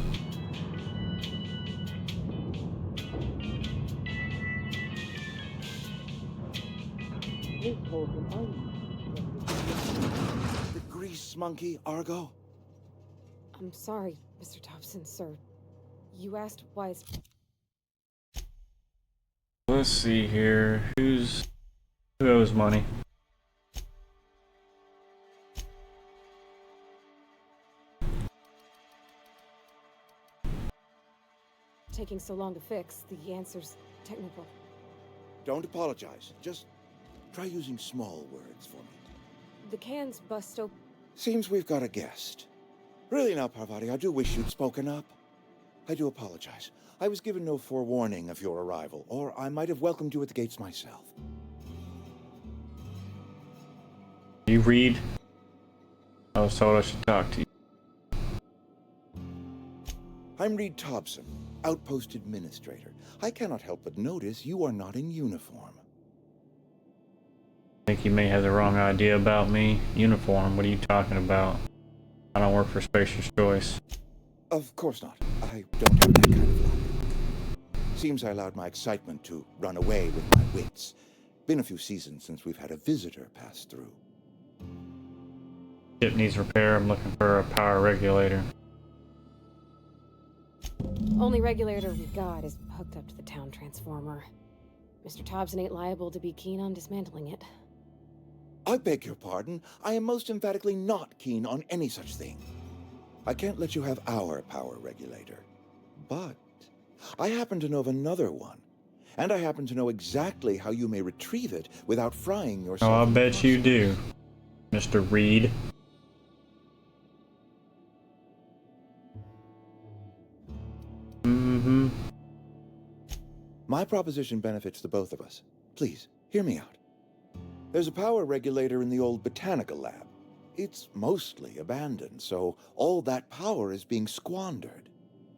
The grease monkey, Argo? I'm sorry, Mr. Thompson, sir. You asked why it's... Let's see here. Who owes money? taking so long to fix. The answer's technical. Don't apologize. Just try using small words for me. The can's bust open. Seems we've got a guest. Really now, Parvati, I do wish you'd spoken up. I do apologize. I was given no forewarning of your arrival, or I might have welcomed you at the gates myself. You read? I was told I should talk to you. I'm Reed Thompson, Outpost Administrator. I cannot help but notice you are not in uniform. I think you may have the wrong idea about me. Uniform? What are you talking about? I don't work for Spacer's Choice. Of course not. I don't have that kind of luck. Seems I allowed my excitement to run away with my wits. Been a few seasons since we've had a visitor pass through. Ship needs repair. I'm looking for a power regulator. Only regulator we've got is hooked up to the town transformer. Mr. Thompson ain't liable to be keen on dismantling it. I beg your pardon. I am most emphatically not keen on any such thing. I can't let you have our power regulator. But I happen to know of another one. And I happen to know exactly how you may retrieve it without frying yourself. Oh, I bet you do, Mr. Reed. Mm-hmm. My proposition benefits the both of us. Please, hear me out. There's a power regulator in the old botanical lab. It's mostly abandoned, so all that power is being squandered.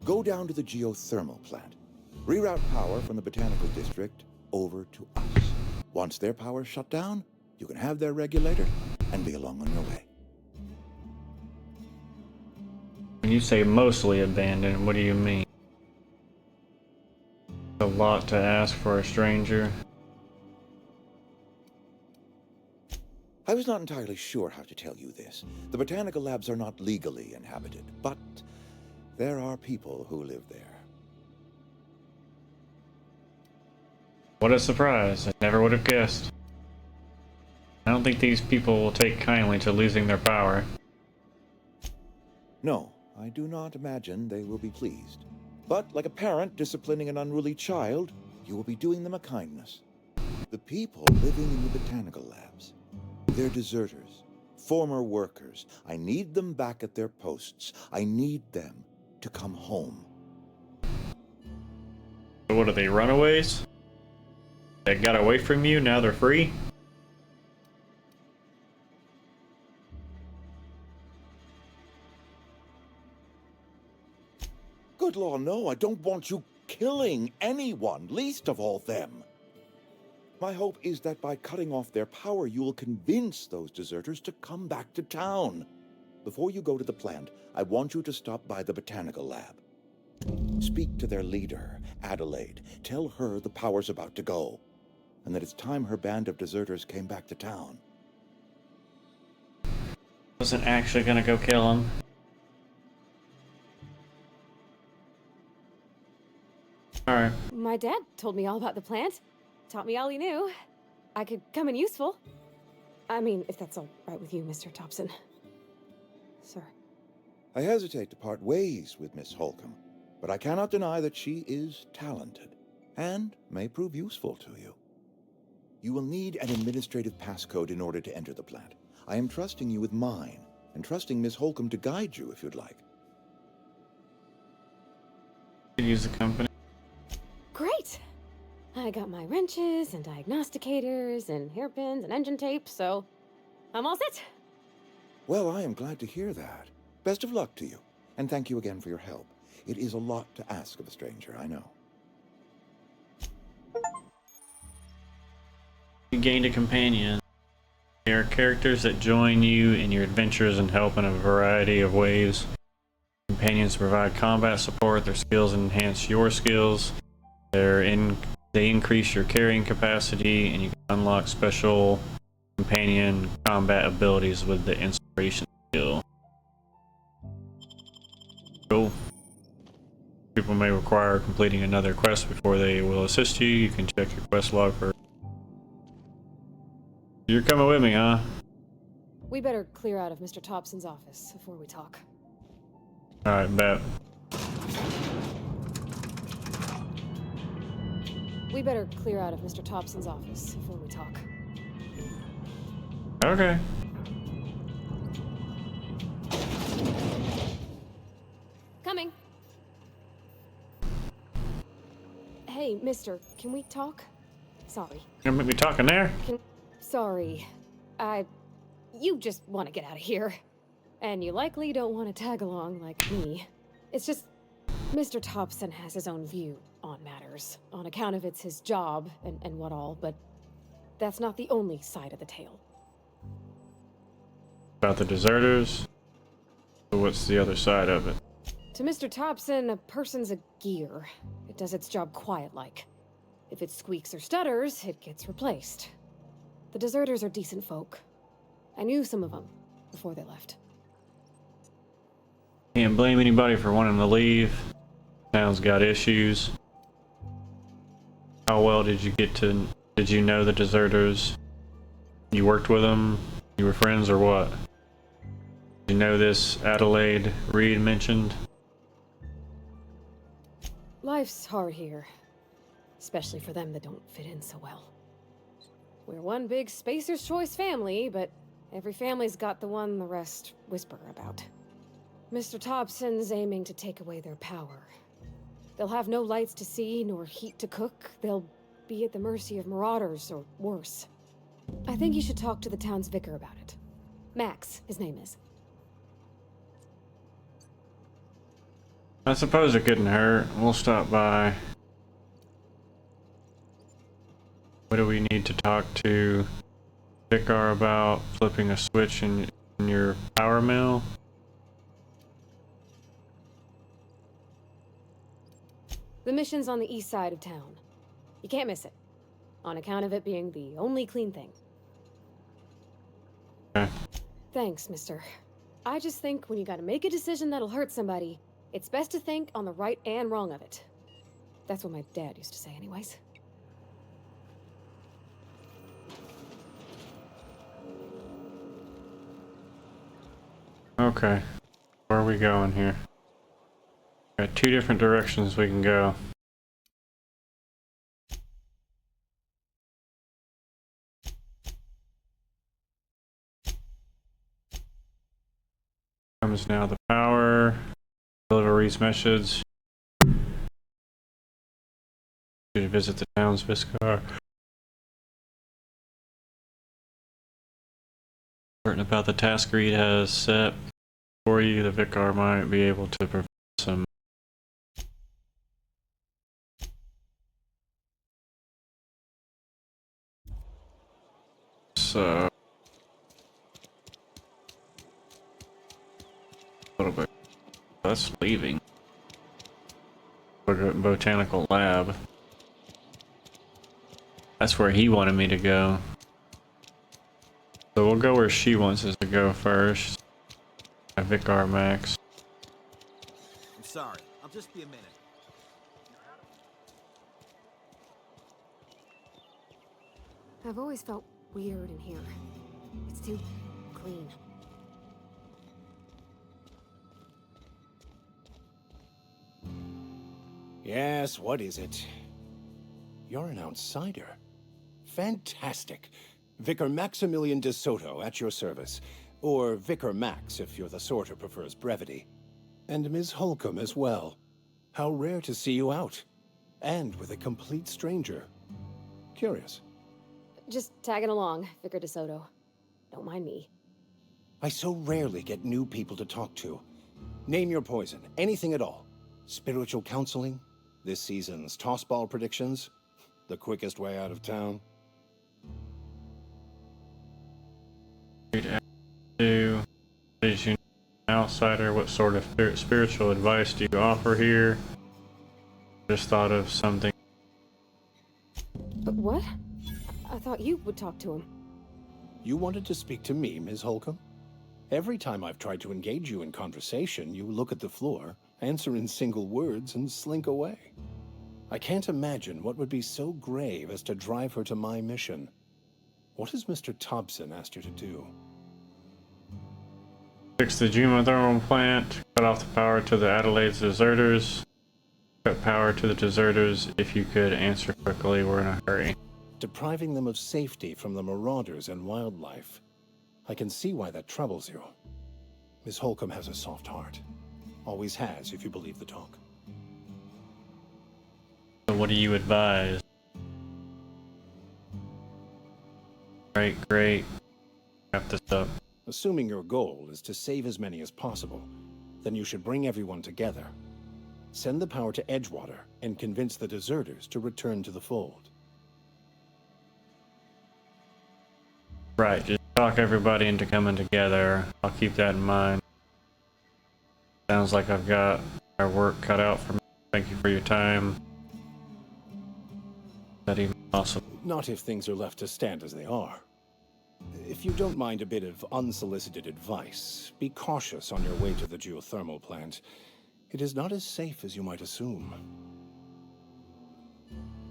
Go down to the geothermal plant. Reroute power from the botanical district over to us. Once their power's shut down, you can have their regulator and be along on your way. When you say mostly abandoned, what do you mean? A lot to ask for a stranger. I was not entirely sure how to tell you this. The botanical labs are not legally inhabited, but there are people who live there. What a surprise. I never would have guessed. I don't think these people will take kindly to losing their power. No, I do not imagine they will be pleased. But like a parent disciplining an unruly child, you will be doing them a kindness. The people living in the botanical labs, they're deserters, former workers. I need them back at their posts. I need them to come home. So what are they, runaways? They got away from you, now they're free? Good law, no, I don't want you killing anyone, least of all them. My hope is that by cutting off their power, you will convince those deserters to come back to town. Before you go to the plant, I want you to stop by the botanical lab. Speak to their leader, Adelaide. Tell her the power's about to go, and that it's time her band of deserters came back to town. Wasn't actually gonna go kill him. Alright. My dad told me all about the plant. Taught me all he knew. I could come in useful. I mean, if that's all right with you, Mr. Thompson. Sir. I hesitate to part ways with Miss Holcomb, but I cannot deny that she is talented and may prove useful to you. You will need an administrative passcode in order to enter the plant. I am trusting you with mine, and trusting Miss Holcomb to guide you if you'd like. Could use the company. Great! I got my wrenches and diagnosticators and hairpins and engine tape, so I'm all set. Well, I am glad to hear that. Best of luck to you, and thank you again for your help. It is a lot to ask of a stranger, I know. You gained a companion. They are characters that join you in your adventures and help in a variety of ways. Companions provide combat support, their skills enhance your skills. They increase your carrying capacity, and you can unlock special companion combat abilities with the inspiration skill. Cool. People may require completing another quest before they will assist you. You can check your quest log for. You're coming with me, huh? We better clear out of Mr. Thompson's office before we talk. Alright, bet. We better clear out of Mr. Thompson's office before we talk. Okay. Coming. Hey, mister, can we talk? Sorry. You're gonna make me talking there? Sorry. You just want to get out of here. And you likely don't want to tag along like me. It's just, Mr. Thompson has his own view on matters, on account of it's his job and what all, but that's not the only side of the tale. About the deserters? So what's the other side of it? To Mr. Thompson, a person's a gear. It does its job quiet-like. If it squeaks or stutters, it gets replaced. The deserters are decent folk. I knew some of them before they left. Can't blame anybody for wanting to leave. Town's got issues. How well did you know the deserters? You worked with them? You were friends or what? Did you know this Adelaide Reed mentioned? Life's hard here. Especially for them that don't fit in so well. We're one big Spacer's Choice family, but every family's got the one the rest whisper about. Mr. Thompson's aiming to take away their power. They'll have no lights to see, nor heat to cook. They'll be at the mercy of marauders, or worse. I think you should talk to the town's vicar about it. Max, his name is. I suppose it couldn't hurt. We'll stop by. What do we need to talk to Vicar about? Flipping a switch in your power mill? The mission's on the east side of town. You can't miss it, on account of it being the only clean thing. Okay. Thanks, mister. I just think when you gotta make a decision that'll hurt somebody, it's best to think on the right and wrong of it. That's what my dad used to say anyways. Okay. Where are we going here? Got two different directions we can go. Comes now the power. Deliver Reed's message. Should visit the town's Viscar. Certain about the task Reed has set for you, the Vicar might be able to provide some so a little bit. That's leaving. Botanical lab. That's where he wanted me to go. So we'll go where she wants us to go first. Vicar Max. I'm sorry. I'll just be a minute. I've always felt weird in here. It's too clean. Yes, what is it? You're an outsider. Fantastic. Vicar Maximilian de Soto at your service. Or Vicar Max, if you're the sort who prefers brevity. And Ms. Holcomb as well. How rare to see you out. And with a complete stranger. Curious. Just tagging along, Vicar de Soto. Don't mind me. I so rarely get new people to talk to. Name your poison, anything at all. Spiritual counseling? This season's tossball predictions? The quickest way out of town? As you outsider, what sort of spiritual advice do you offer here? Just thought of something. But what? I thought you would talk to him. You wanted to speak to me, Ms. Holcomb? Every time I've tried to engage you in conversation, you look at the floor, answer in single words, and slink away. I can't imagine what would be so grave as to drive her to my mission. What has Mr. Thompson asked you to do? Fix the geothermal plant, cut off the power to the Adelaide's deserters. Cut power to the deserters. If you could answer quickly, we're in a hurry. Depriving them of safety from the marauders and wildlife. I can see why that troubles you. Miss Holcomb has a soft heart. Always has, if you believe the talk. So what do you advise? Great. Wrap this up. Assuming your goal is to save as many as possible, then you should bring everyone together. Send the power to Edgewater and convince the deserters to return to the fold. Right, just talk everybody into coming together. I'll keep that in mind. Sounds like I've got our work cut out for me. Thank you for your time. That even awesome. Not if things are left to stand as they are. If you don't mind a bit of unsolicited advice, be cautious on your way to the geothermal plant. It is not as safe as you might assume.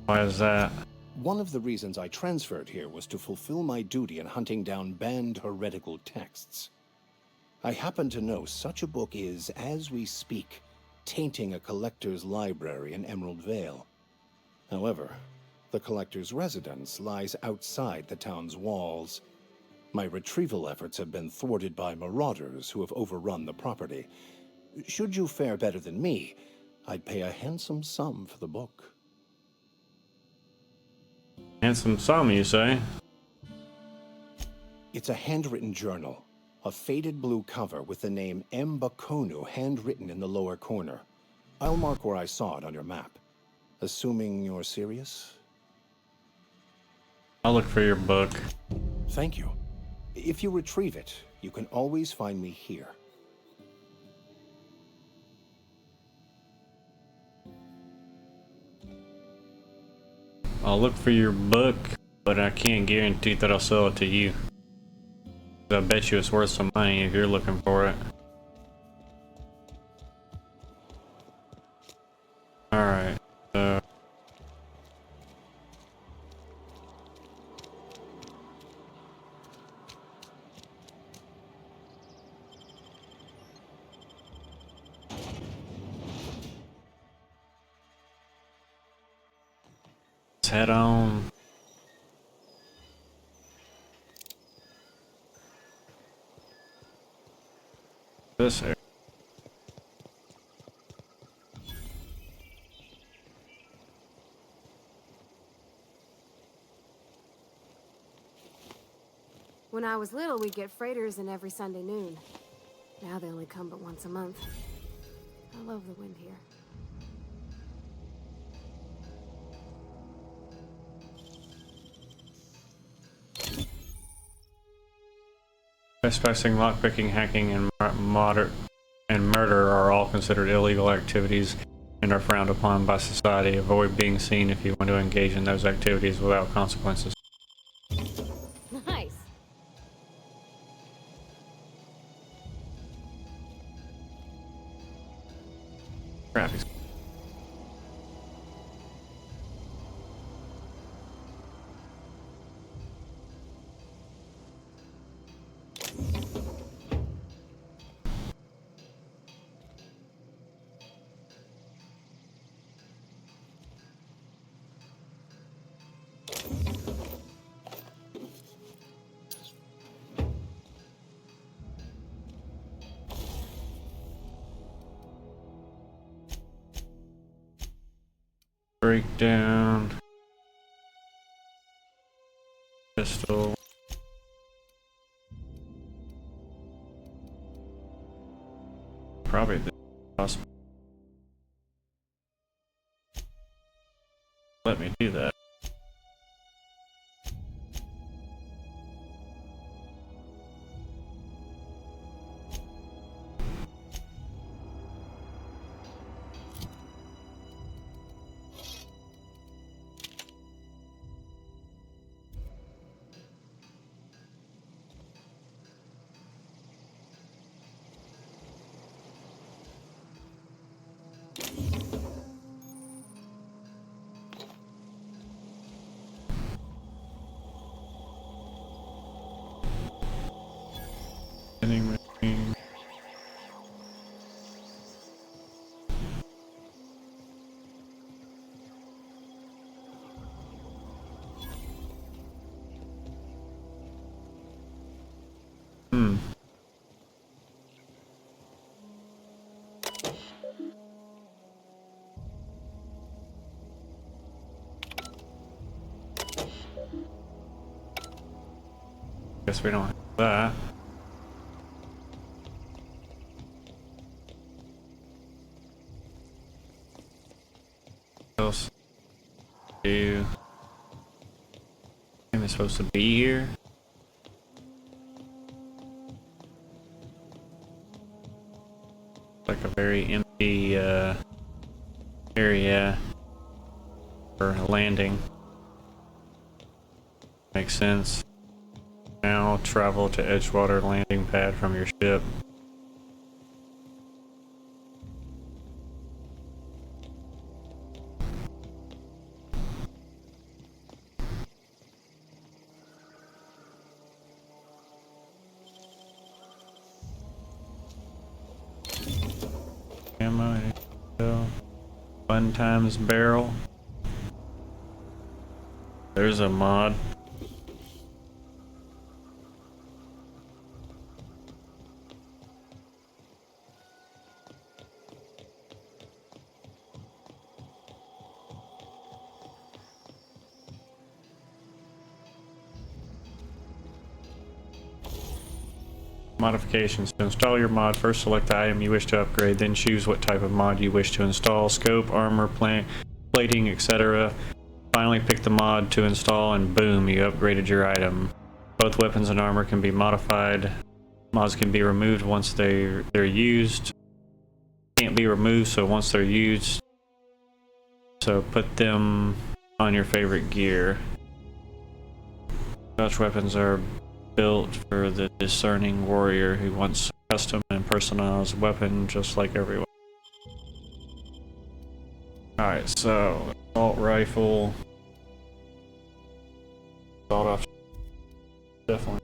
Why is that? One of the reasons I transferred here was to fulfill my duty in hunting down banned heretical texts. I happen to know such a book is, as we speak, tainting a collector's library in Emerald Vale. However, the collector's residence lies outside the town's walls. My retrieval efforts have been thwarted by marauders who have overrun the property. Should you fare better than me, I'd pay a handsome sum for the book. Handsome sum, you say? It's a handwritten journal. A faded blue cover with the name M. Bakonu handwritten in the lower corner. I'll mark where I saw it on your map. Assuming you're serious? I'll look for your book. Thank you. If you retrieve it, you can always find me here. I'll look for your book, but I can't guarantee that I'll sell it to you. I bet you it's worth some money if you're looking for it. Alright, so... let's head on. This area. When I was little, we'd get freighters in every Sunday noon. Now they only come but once a month. I love the wind here. Trespassing, lockpicking, hacking, and murder are all considered illegal activities and are frowned upon by society. Avoid being seen if you want to engage in those activities without consequences. Nice. Crap. Breakdown. Pistol. Probably the possible. Let me do that. Vending machine. Guess we don't have that. What else? Am I supposed to be here? Like a very empty area for landing. Makes sense. Now travel to Edgewater landing pad from your ship. Ammo, fun times barrel. There's a mod. Modifications. To install your mod, first select the item you wish to upgrade, then choose what type of mod you wish to install, scope, armor, plating, etc. Finally pick the mod to install and boom, you upgraded your item. Both weapons and armor can be modified. Mods can be removed once they're used. Can't be removed, so once they're used, so put them on your favorite gear. Such weapons are built for the discerning warrior who wants a custom and personalized weapon just like everyone. Alright, so assault rifle. Assault off. Definitely.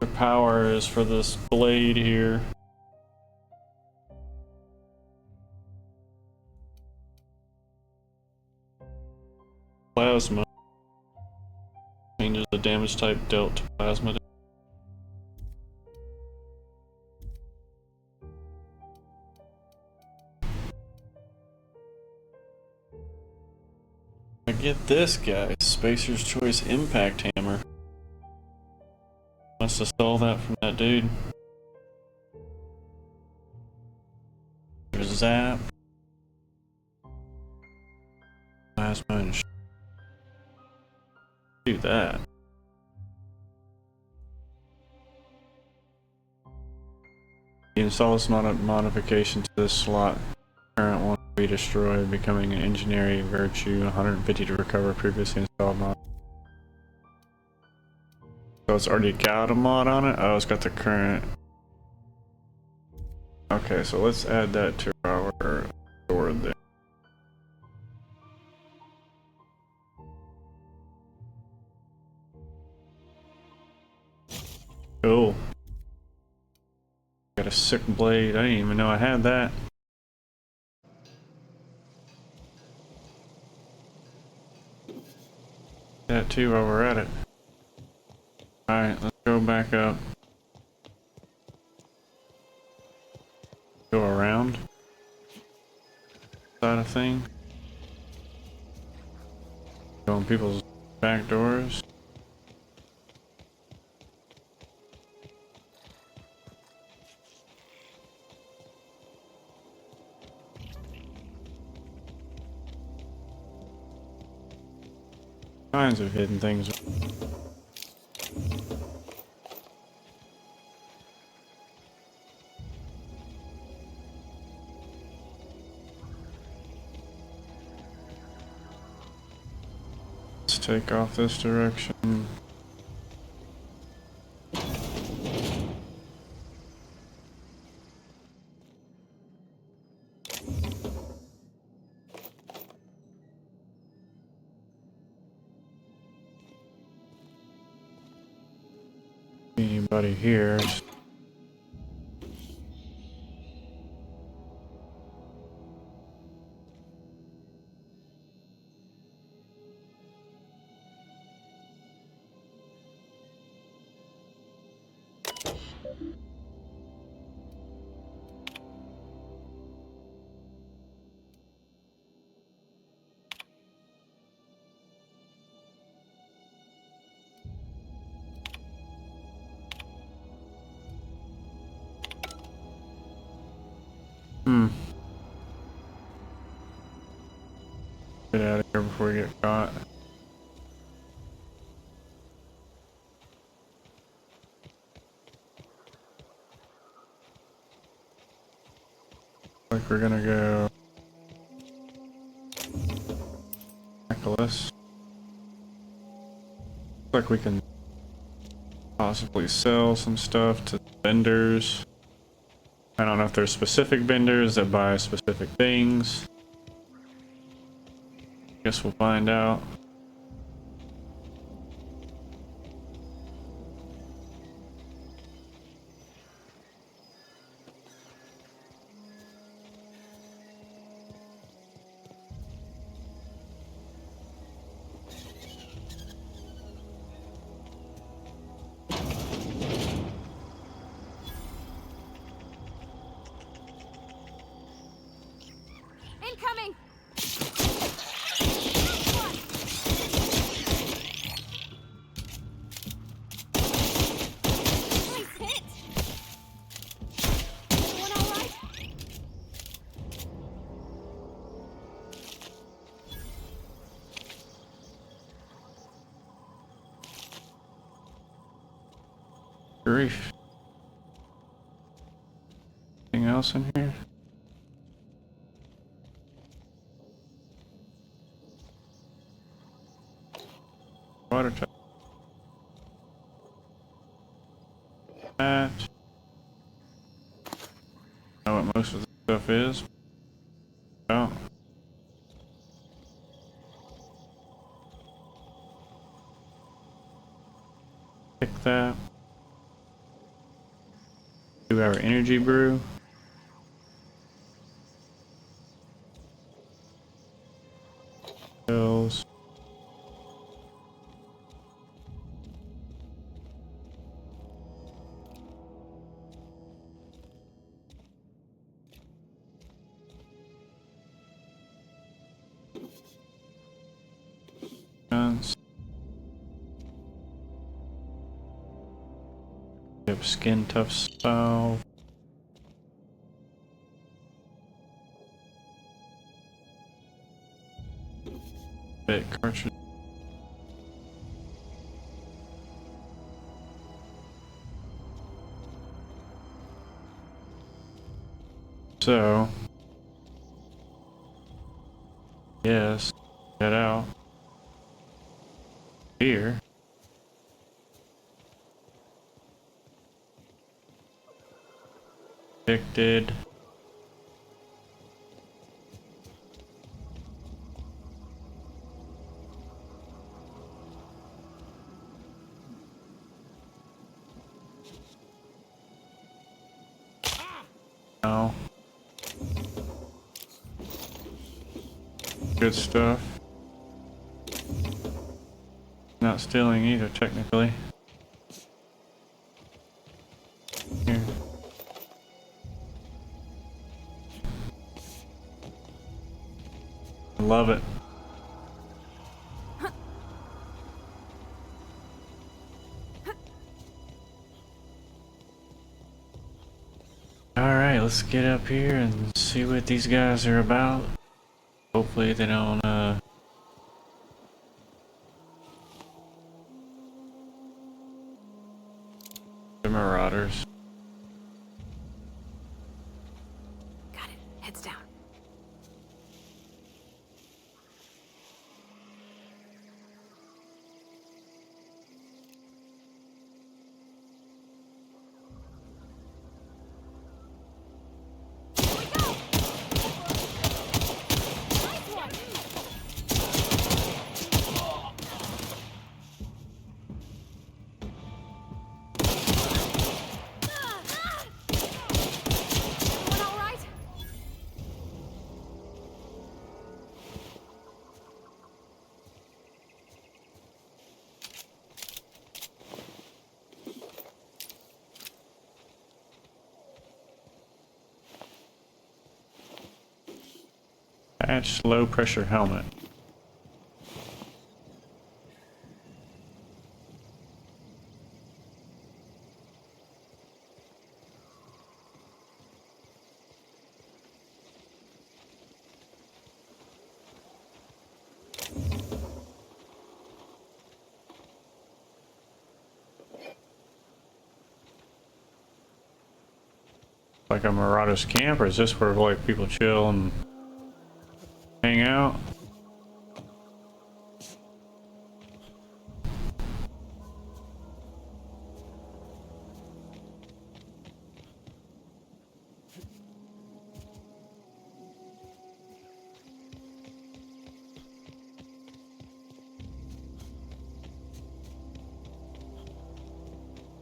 The power is for this blade here. Plasma. Changes the damage type dealt to plasma. I get this guy, Spacer's Choice Impact Hammer. Must have stole that from that dude. There's Zap. Plasma and do that. You install this modification to this slot. Current one will be destroyed, becoming an engineering virtue. 150 to recover previously installed mod. So it's already got a mod on it? Oh, it's got the current. Okay, so let's add that to our sword there. Cool. Got a sick blade. I didn't even know I had that. That too while we're at it. Alright, let's go back up. Go around. Side of thing. Go in people's back doors. Kinds of hidden things. Let's take off this direction. Anybody here? Get out of here before we get caught. Like we're gonna go Nicholas. Like we can possibly sell some stuff to vendors. I don't know if there's specific vendors that buy specific things. Guess we'll find out. Incoming! Nice hit! Everyone all right? Grief. Anything else in here? Water type. That. I know what most of the stuff is. Oh. Pick that. Do our energy brew. Pills. Guns. We have skin tough salve. Bit cartridge. So, yes, get out here. Addicted. No. Good stuff. Not stealing either, technically. Here. Love it. Alright, let's get up here and see what these guys are about. Hopefully they don't, the marauders. Got it. Heads down. Patch low pressure helmet. Like a marauders camp, or is this where like people chill and hang out?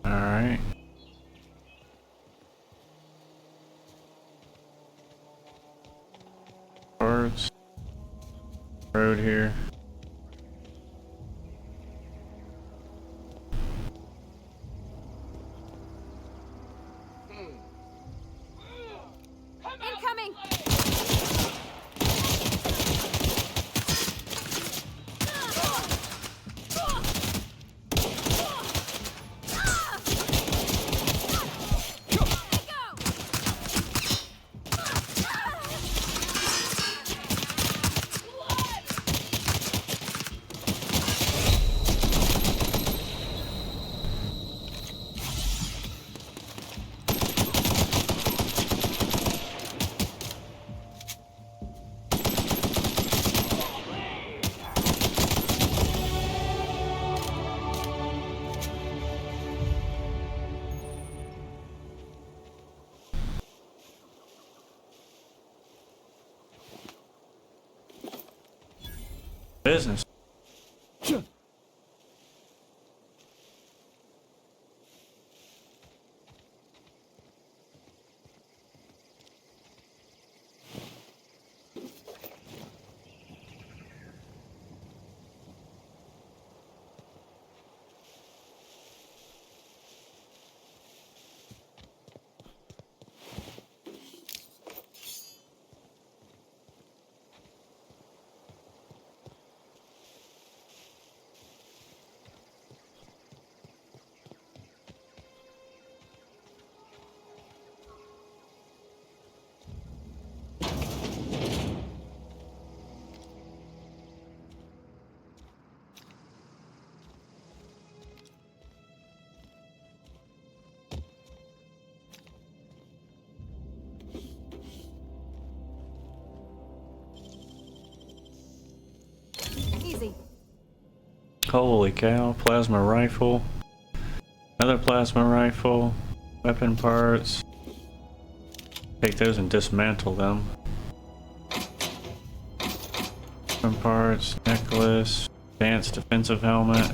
All right. Parts. Road here. Incoming! Business. Easy. Holy cow, plasma rifle. Another plasma rifle. Weapon parts. Take those and dismantle them. Weapon parts, necklace, advanced defensive helmet,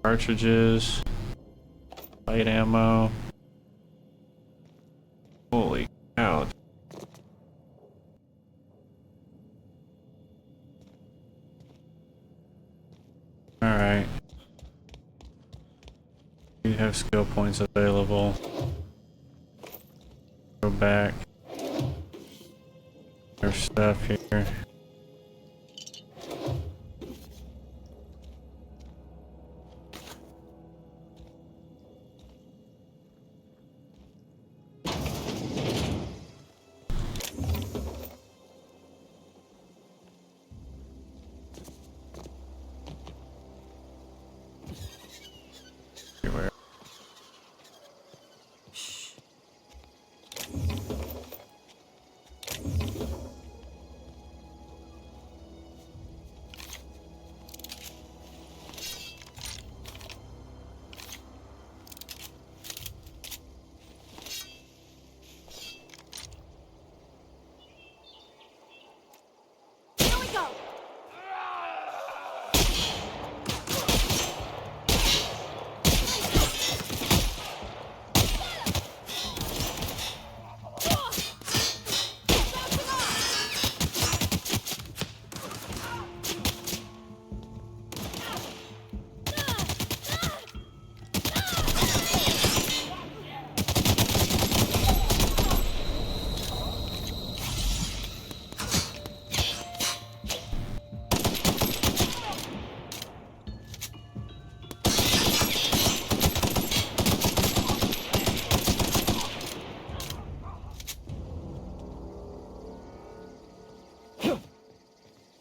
cartridges, light ammo. Holy cow. Alright. You have skill points available. Go back. There's stuff here.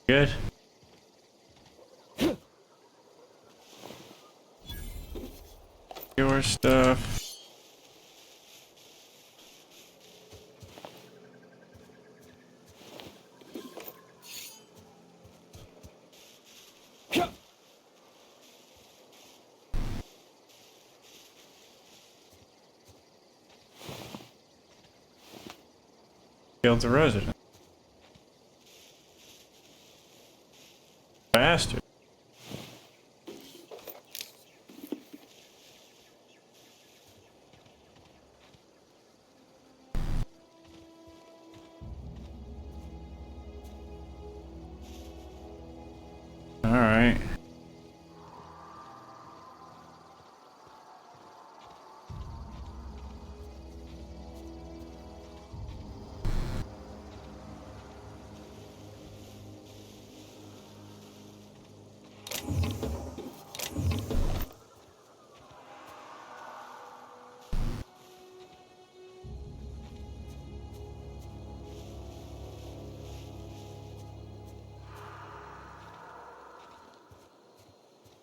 Good. Your stuff. Killed the resident. Bastard. Alright.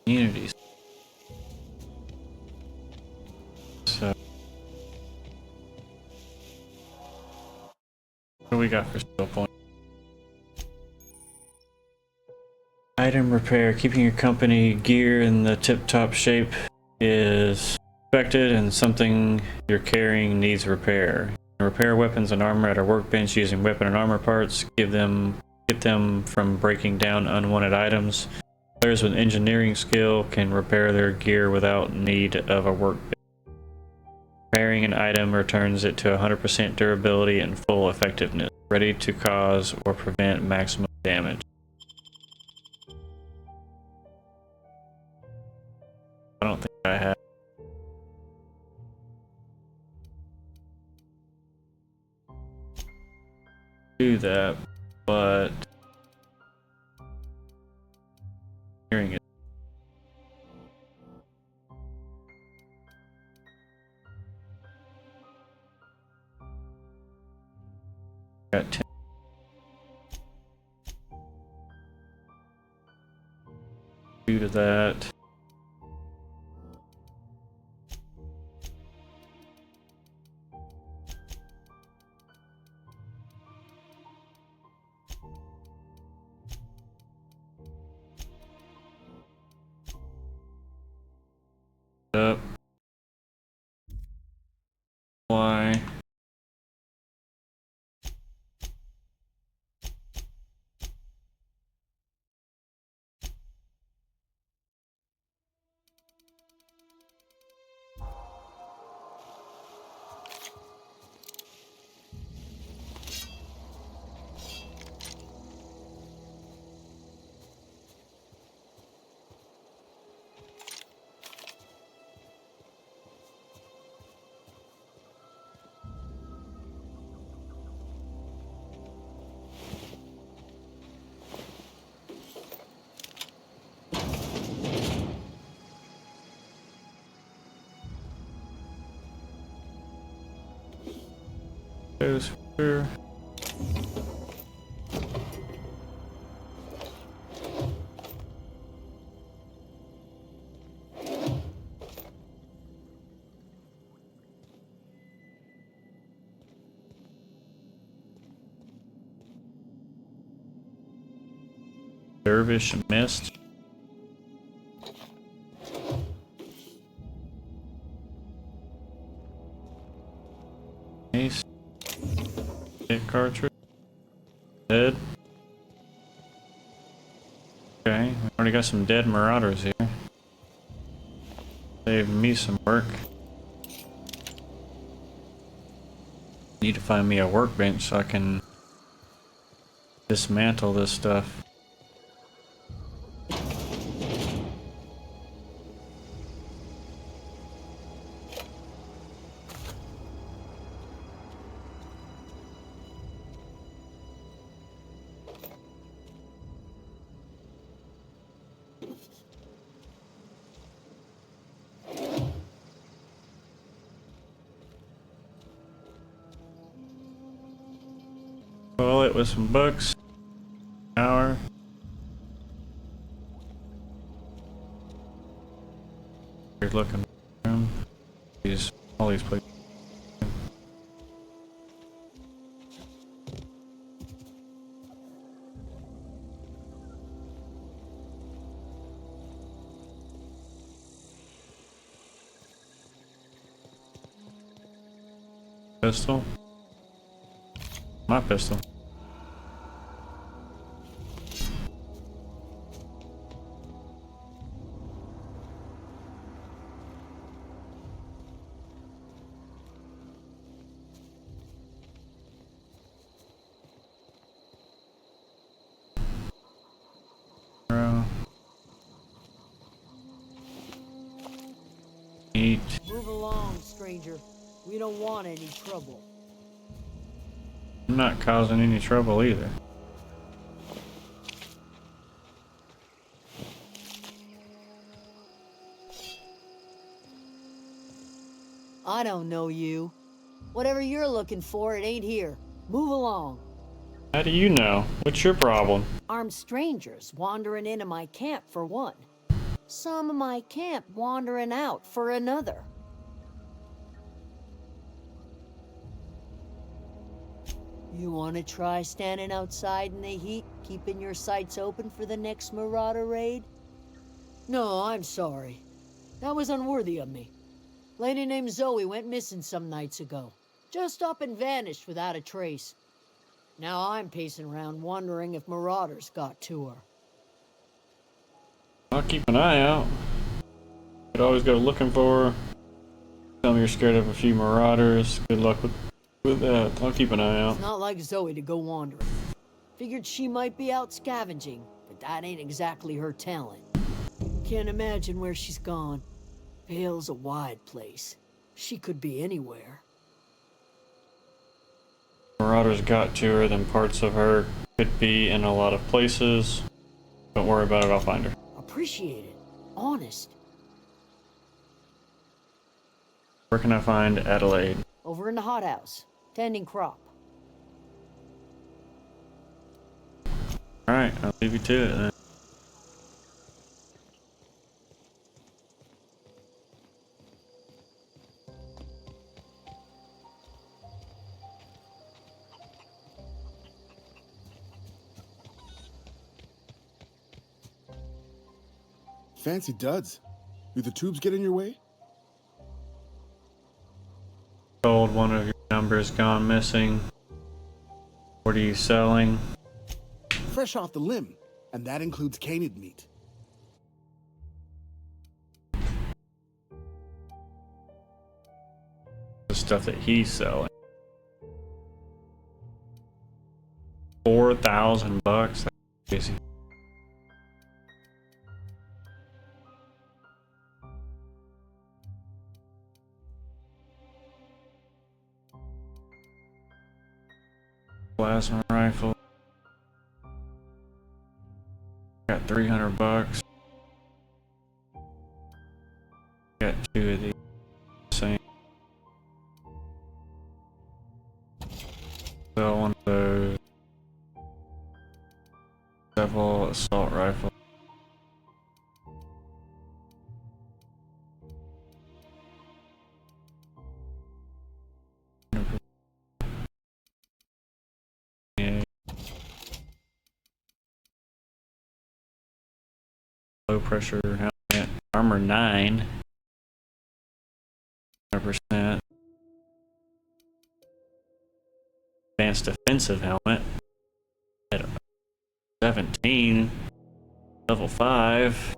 Communities. So, what do we got for skill point? Item repair. Keeping your company gear in the tip-top shape is expected, and something you're carrying needs repair. Repair weapons and armor at a workbench using weapon and armor parts. Get them from breaking down unwanted items. Players with engineering skill can repair their gear without need of a workbench. Repairing an item returns it to 100% durability and full effectiveness, ready to cause or prevent maximum damage. I don't think I have. Do that, but hearing it. Got 10. Due to that. Up. Why? Goes for Dervish Mist. Ace. Hit cartridge. Dead. Okay, we already got some dead marauders here. Save me some work. Need to find me a workbench so I can dismantle this stuff. Fill it with some books. Hour. Weird looking room. All these places. Pistol. My pistol. Eat. Move along, stranger. We don't want any trouble. I'm not causing any trouble either. I don't know you. Whatever you're looking for, it ain't here. Move along. How do you know? What's your problem? Armed strangers wandering into my camp for one. Some of my camp wandering out for another. You want to try standing outside in the heat, keeping your sights open for the next marauder raid? No, I'm sorry. That was unworthy of me. Lady named Zoe went missing some nights ago. Just up and vanished without a trace. Now I'm pacing around wondering if marauders got to her. I'll keep an eye out. Could always go looking for her. Tell me you're scared of a few marauders. Good luck with that. I'll keep an eye out. It's not like Zoe to go wandering. Figured she might be out scavenging, but that ain't exactly her talent. Can't imagine where she's gone. Vale's a wide place. She could be anywhere. Marauders got to her, then parts of her could be in a lot of places. Don't worry about it, I'll find her. Appreciate it. Honest. Where can I find Adelaide? Over in the hothouse, tending crop. Alright, I'll leave you to it then. Fancy duds. Do the tubes get in your way? Told one of your numbers gone missing. What are you selling? Fresh off the limb, and that includes canid meat. The stuff that he's selling. $4,000? That's crazy. Plasma rifle. Got $300. Got two of these. Same. Sell one of those. Several assault rifle. Low pressure helmet, armor 9, 100%. Advanced defensive helmet at 17, level 5.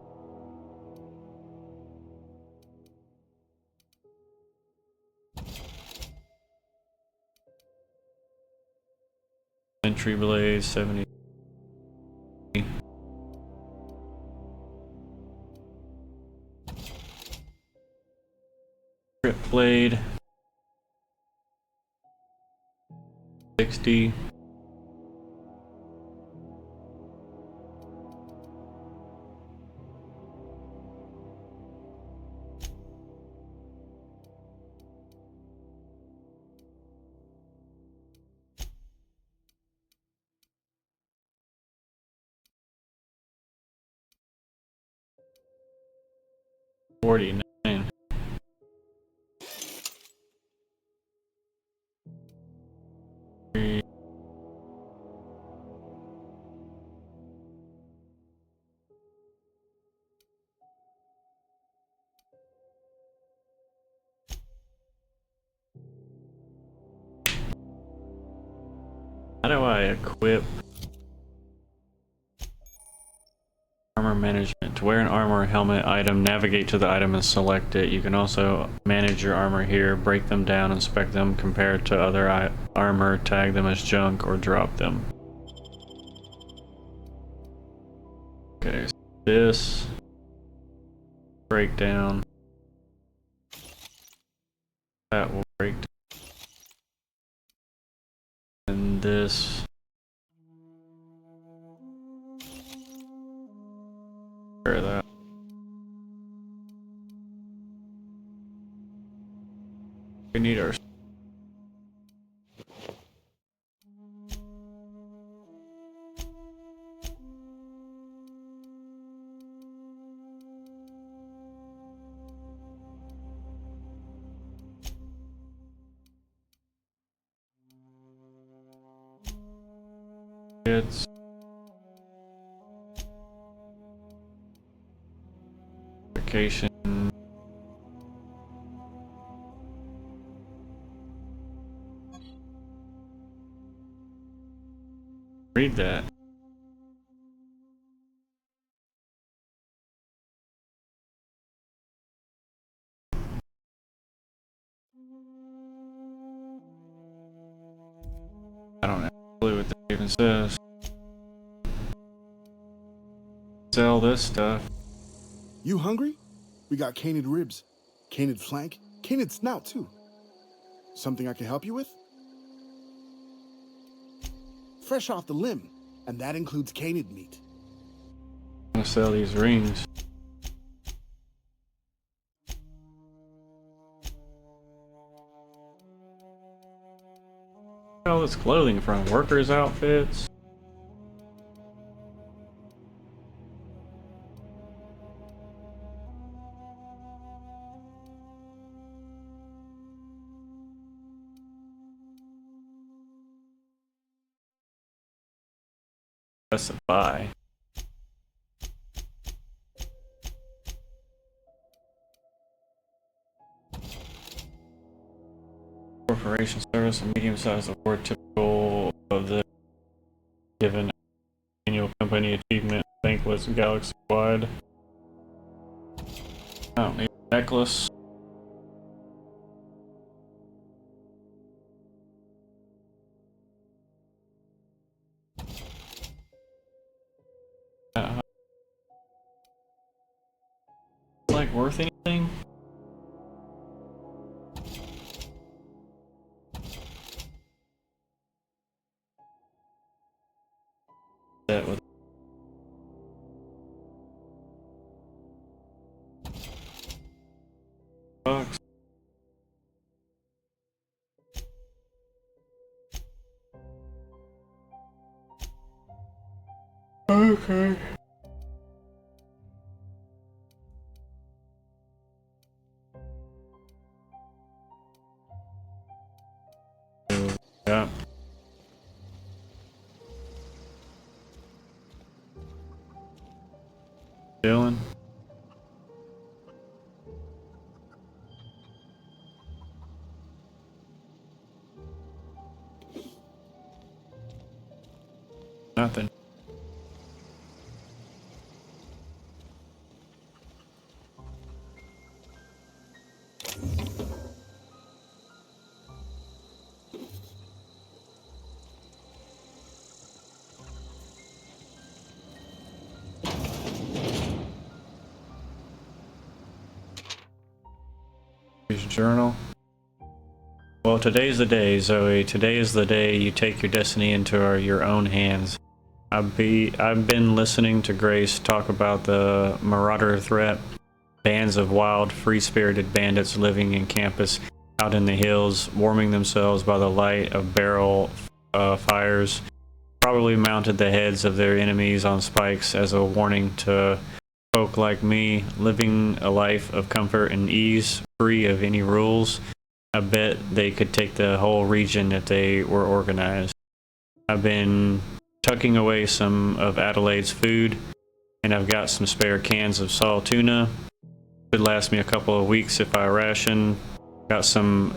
Entry blade 70. Grip blade 60. $49. How do I equip armor management? To wear an armor helmet item, navigate to the item and select it. You can also manage your armor here, break them down, inspect them, compare it to other armor, tag them as junk, or drop them. Okay, so this breakdown. That will break down. And this. Compare that. We need our. It's vacation. Read that. I don't have a clue what that even says. Sell this stuff. You hungry? We got canid ribs, canid flank, canid snout too. Something I can help you with? Fresh off the limb, and that includes canid meat. I'm gonna sell these rings. Where all this clothing from? Workers' outfits? That's a buy. Corporation service, a medium-sized award typical of the given annual company achievement banquets galaxy-wide. I don't need a necklace. Like worth anything? That with bucks. Okay. Yeah. Dylan. Nothing. Journal. Well, today's the day, Zoe. Today is the day you take your destiny into your own hands. I've been listening to Grace talk about the marauder threat. Bands of wild, free-spirited bandits living in campus out in the hills, warming themselves by the light of barrel fires. Probably mounted the heads of their enemies on spikes as a warning to folk like me, living a life of comfort and ease, free of any rules. I bet they could take the whole region if they were organized. I've been tucking away some of Adelaide's food, and I've got some spare cans of salt tuna. Could last me a couple of weeks if I ration. Got some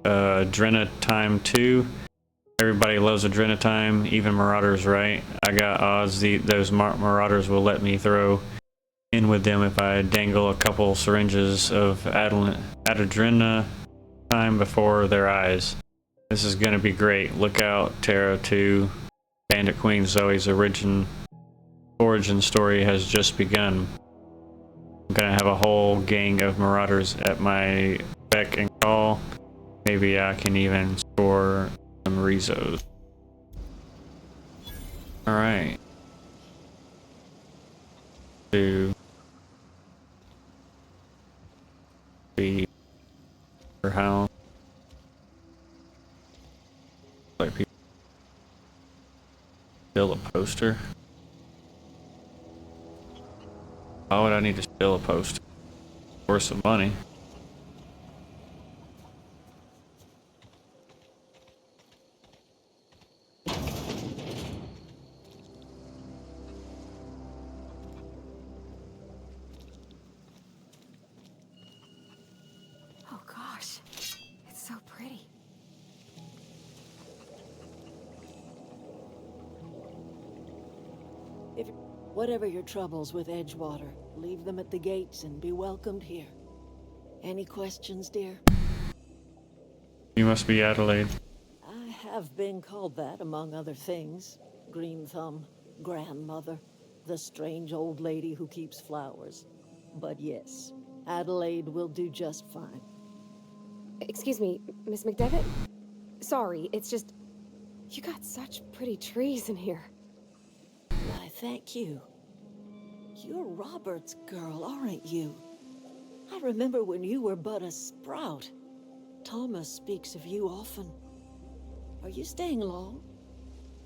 Adrenatime too. Everybody loves adrenatime, even marauders, right? I got odds those marauders will let me throw in with them if I dangle a couple syringes of adrenatime before their eyes. This is gonna be great. Look out, Terra 2. Bandit Queen Zoe's origin story has just begun. I'm gonna have a whole gang of marauders at my beck and call. Maybe I can even score some rezos. Alright. To be her house. Like people steal a poster. Why would I need to steal a poster? Worth some money. Oh gosh, it's so pretty. Whatever your troubles with Edgewater, leave them at the gates and be welcomed here. Any questions, dear? You must be Adelaide. I have been called that, among other things. Green Thumb, grandmother, the strange old lady who keeps flowers. But yes, Adelaide will do just fine. Excuse me, Miss McDevitt? Sorry, it's just... You got such pretty trees in here. Why, thank you. You're Robert's girl, aren't you? I remember when you were but a sprout. Thomas speaks of you often. Are you staying long?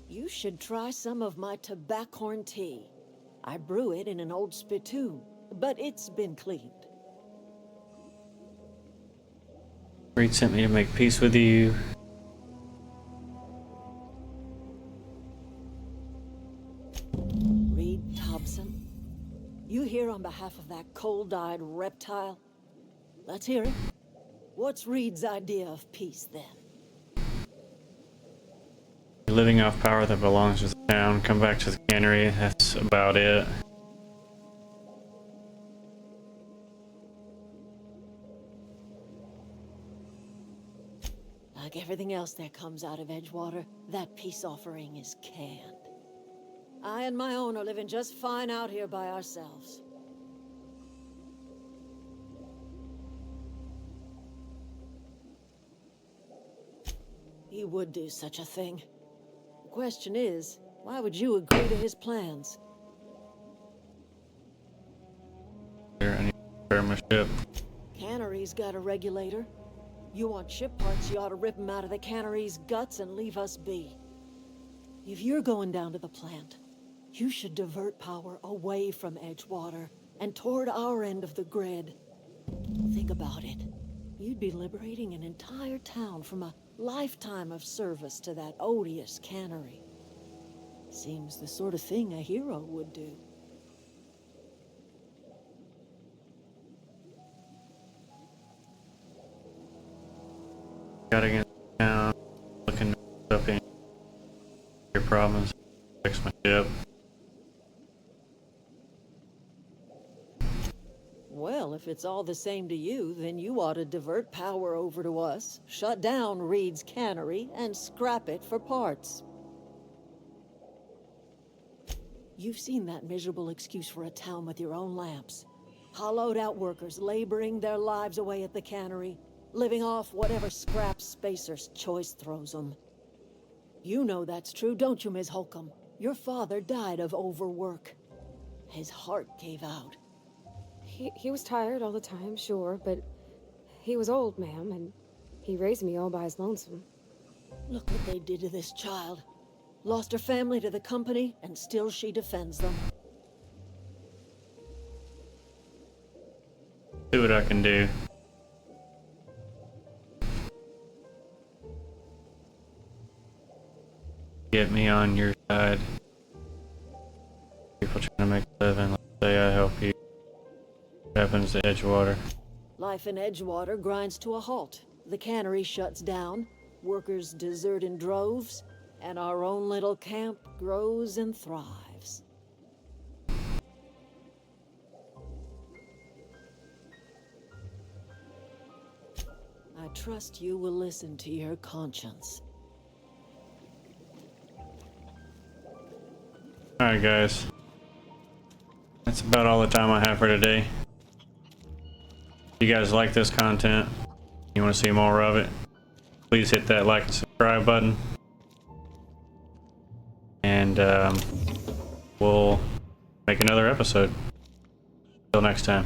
You should try some of my tobaccorn tea. I brew it in an old spittoon, but it's been cleaned. Reed sent me to make peace with you. Reed Thompson? You here on behalf of that cold-eyed reptile? Let's hear it. What's Reed's idea of peace, then? You're living off power that belongs to the town. Come back to the cannery. That's about it. Like everything else that comes out of Edgewater, that peace offering is canned. I and my own are living just fine out here by ourselves. He would do such a thing. The question is, why would you agree to his plans? Here, I need to repair my ship. Cannery's got a regulator. You want ship parts, you ought to rip them out of the cannery's guts and leave us be. If you're going down to the plant, you should divert power away from Edgewater and toward our end of the grid. Think about it. You'd be liberating an entire town from a lifetime of service to that odious cannery. Seems the sort of thing a hero would do. Gotta get down, looking up in your problems, fix my ship. Well, if it's all the same to you, then you ought to divert power over to us, shut down Reed's cannery, and scrap it for parts. You've seen that miserable excuse for a town with your own lamps. Hollowed out workers laboring their lives away at the cannery, living off whatever scrap Spacer's choice throws them. You know that's true, don't you, Ms. Holcomb? Your father died of overwork. His heart gave out. He was tired all the time, sure, but he was old, ma'am, and he raised me all by his lonesome. Look what they did to this child. Lost her family to the company, and still she defends them. See what I can do. Get me on your side. People trying to make a living. Let's say I help you. What happens to Edgewater? Life in Edgewater grinds to a halt. The cannery shuts down. Workers desert in droves, and our own little camp grows and thrives. I trust you will listen to your conscience. Alright guys, that's about all the time I have for today. If you guys like this content, you want to see more of it, please hit that like and subscribe button. And we'll make another episode. Till next time.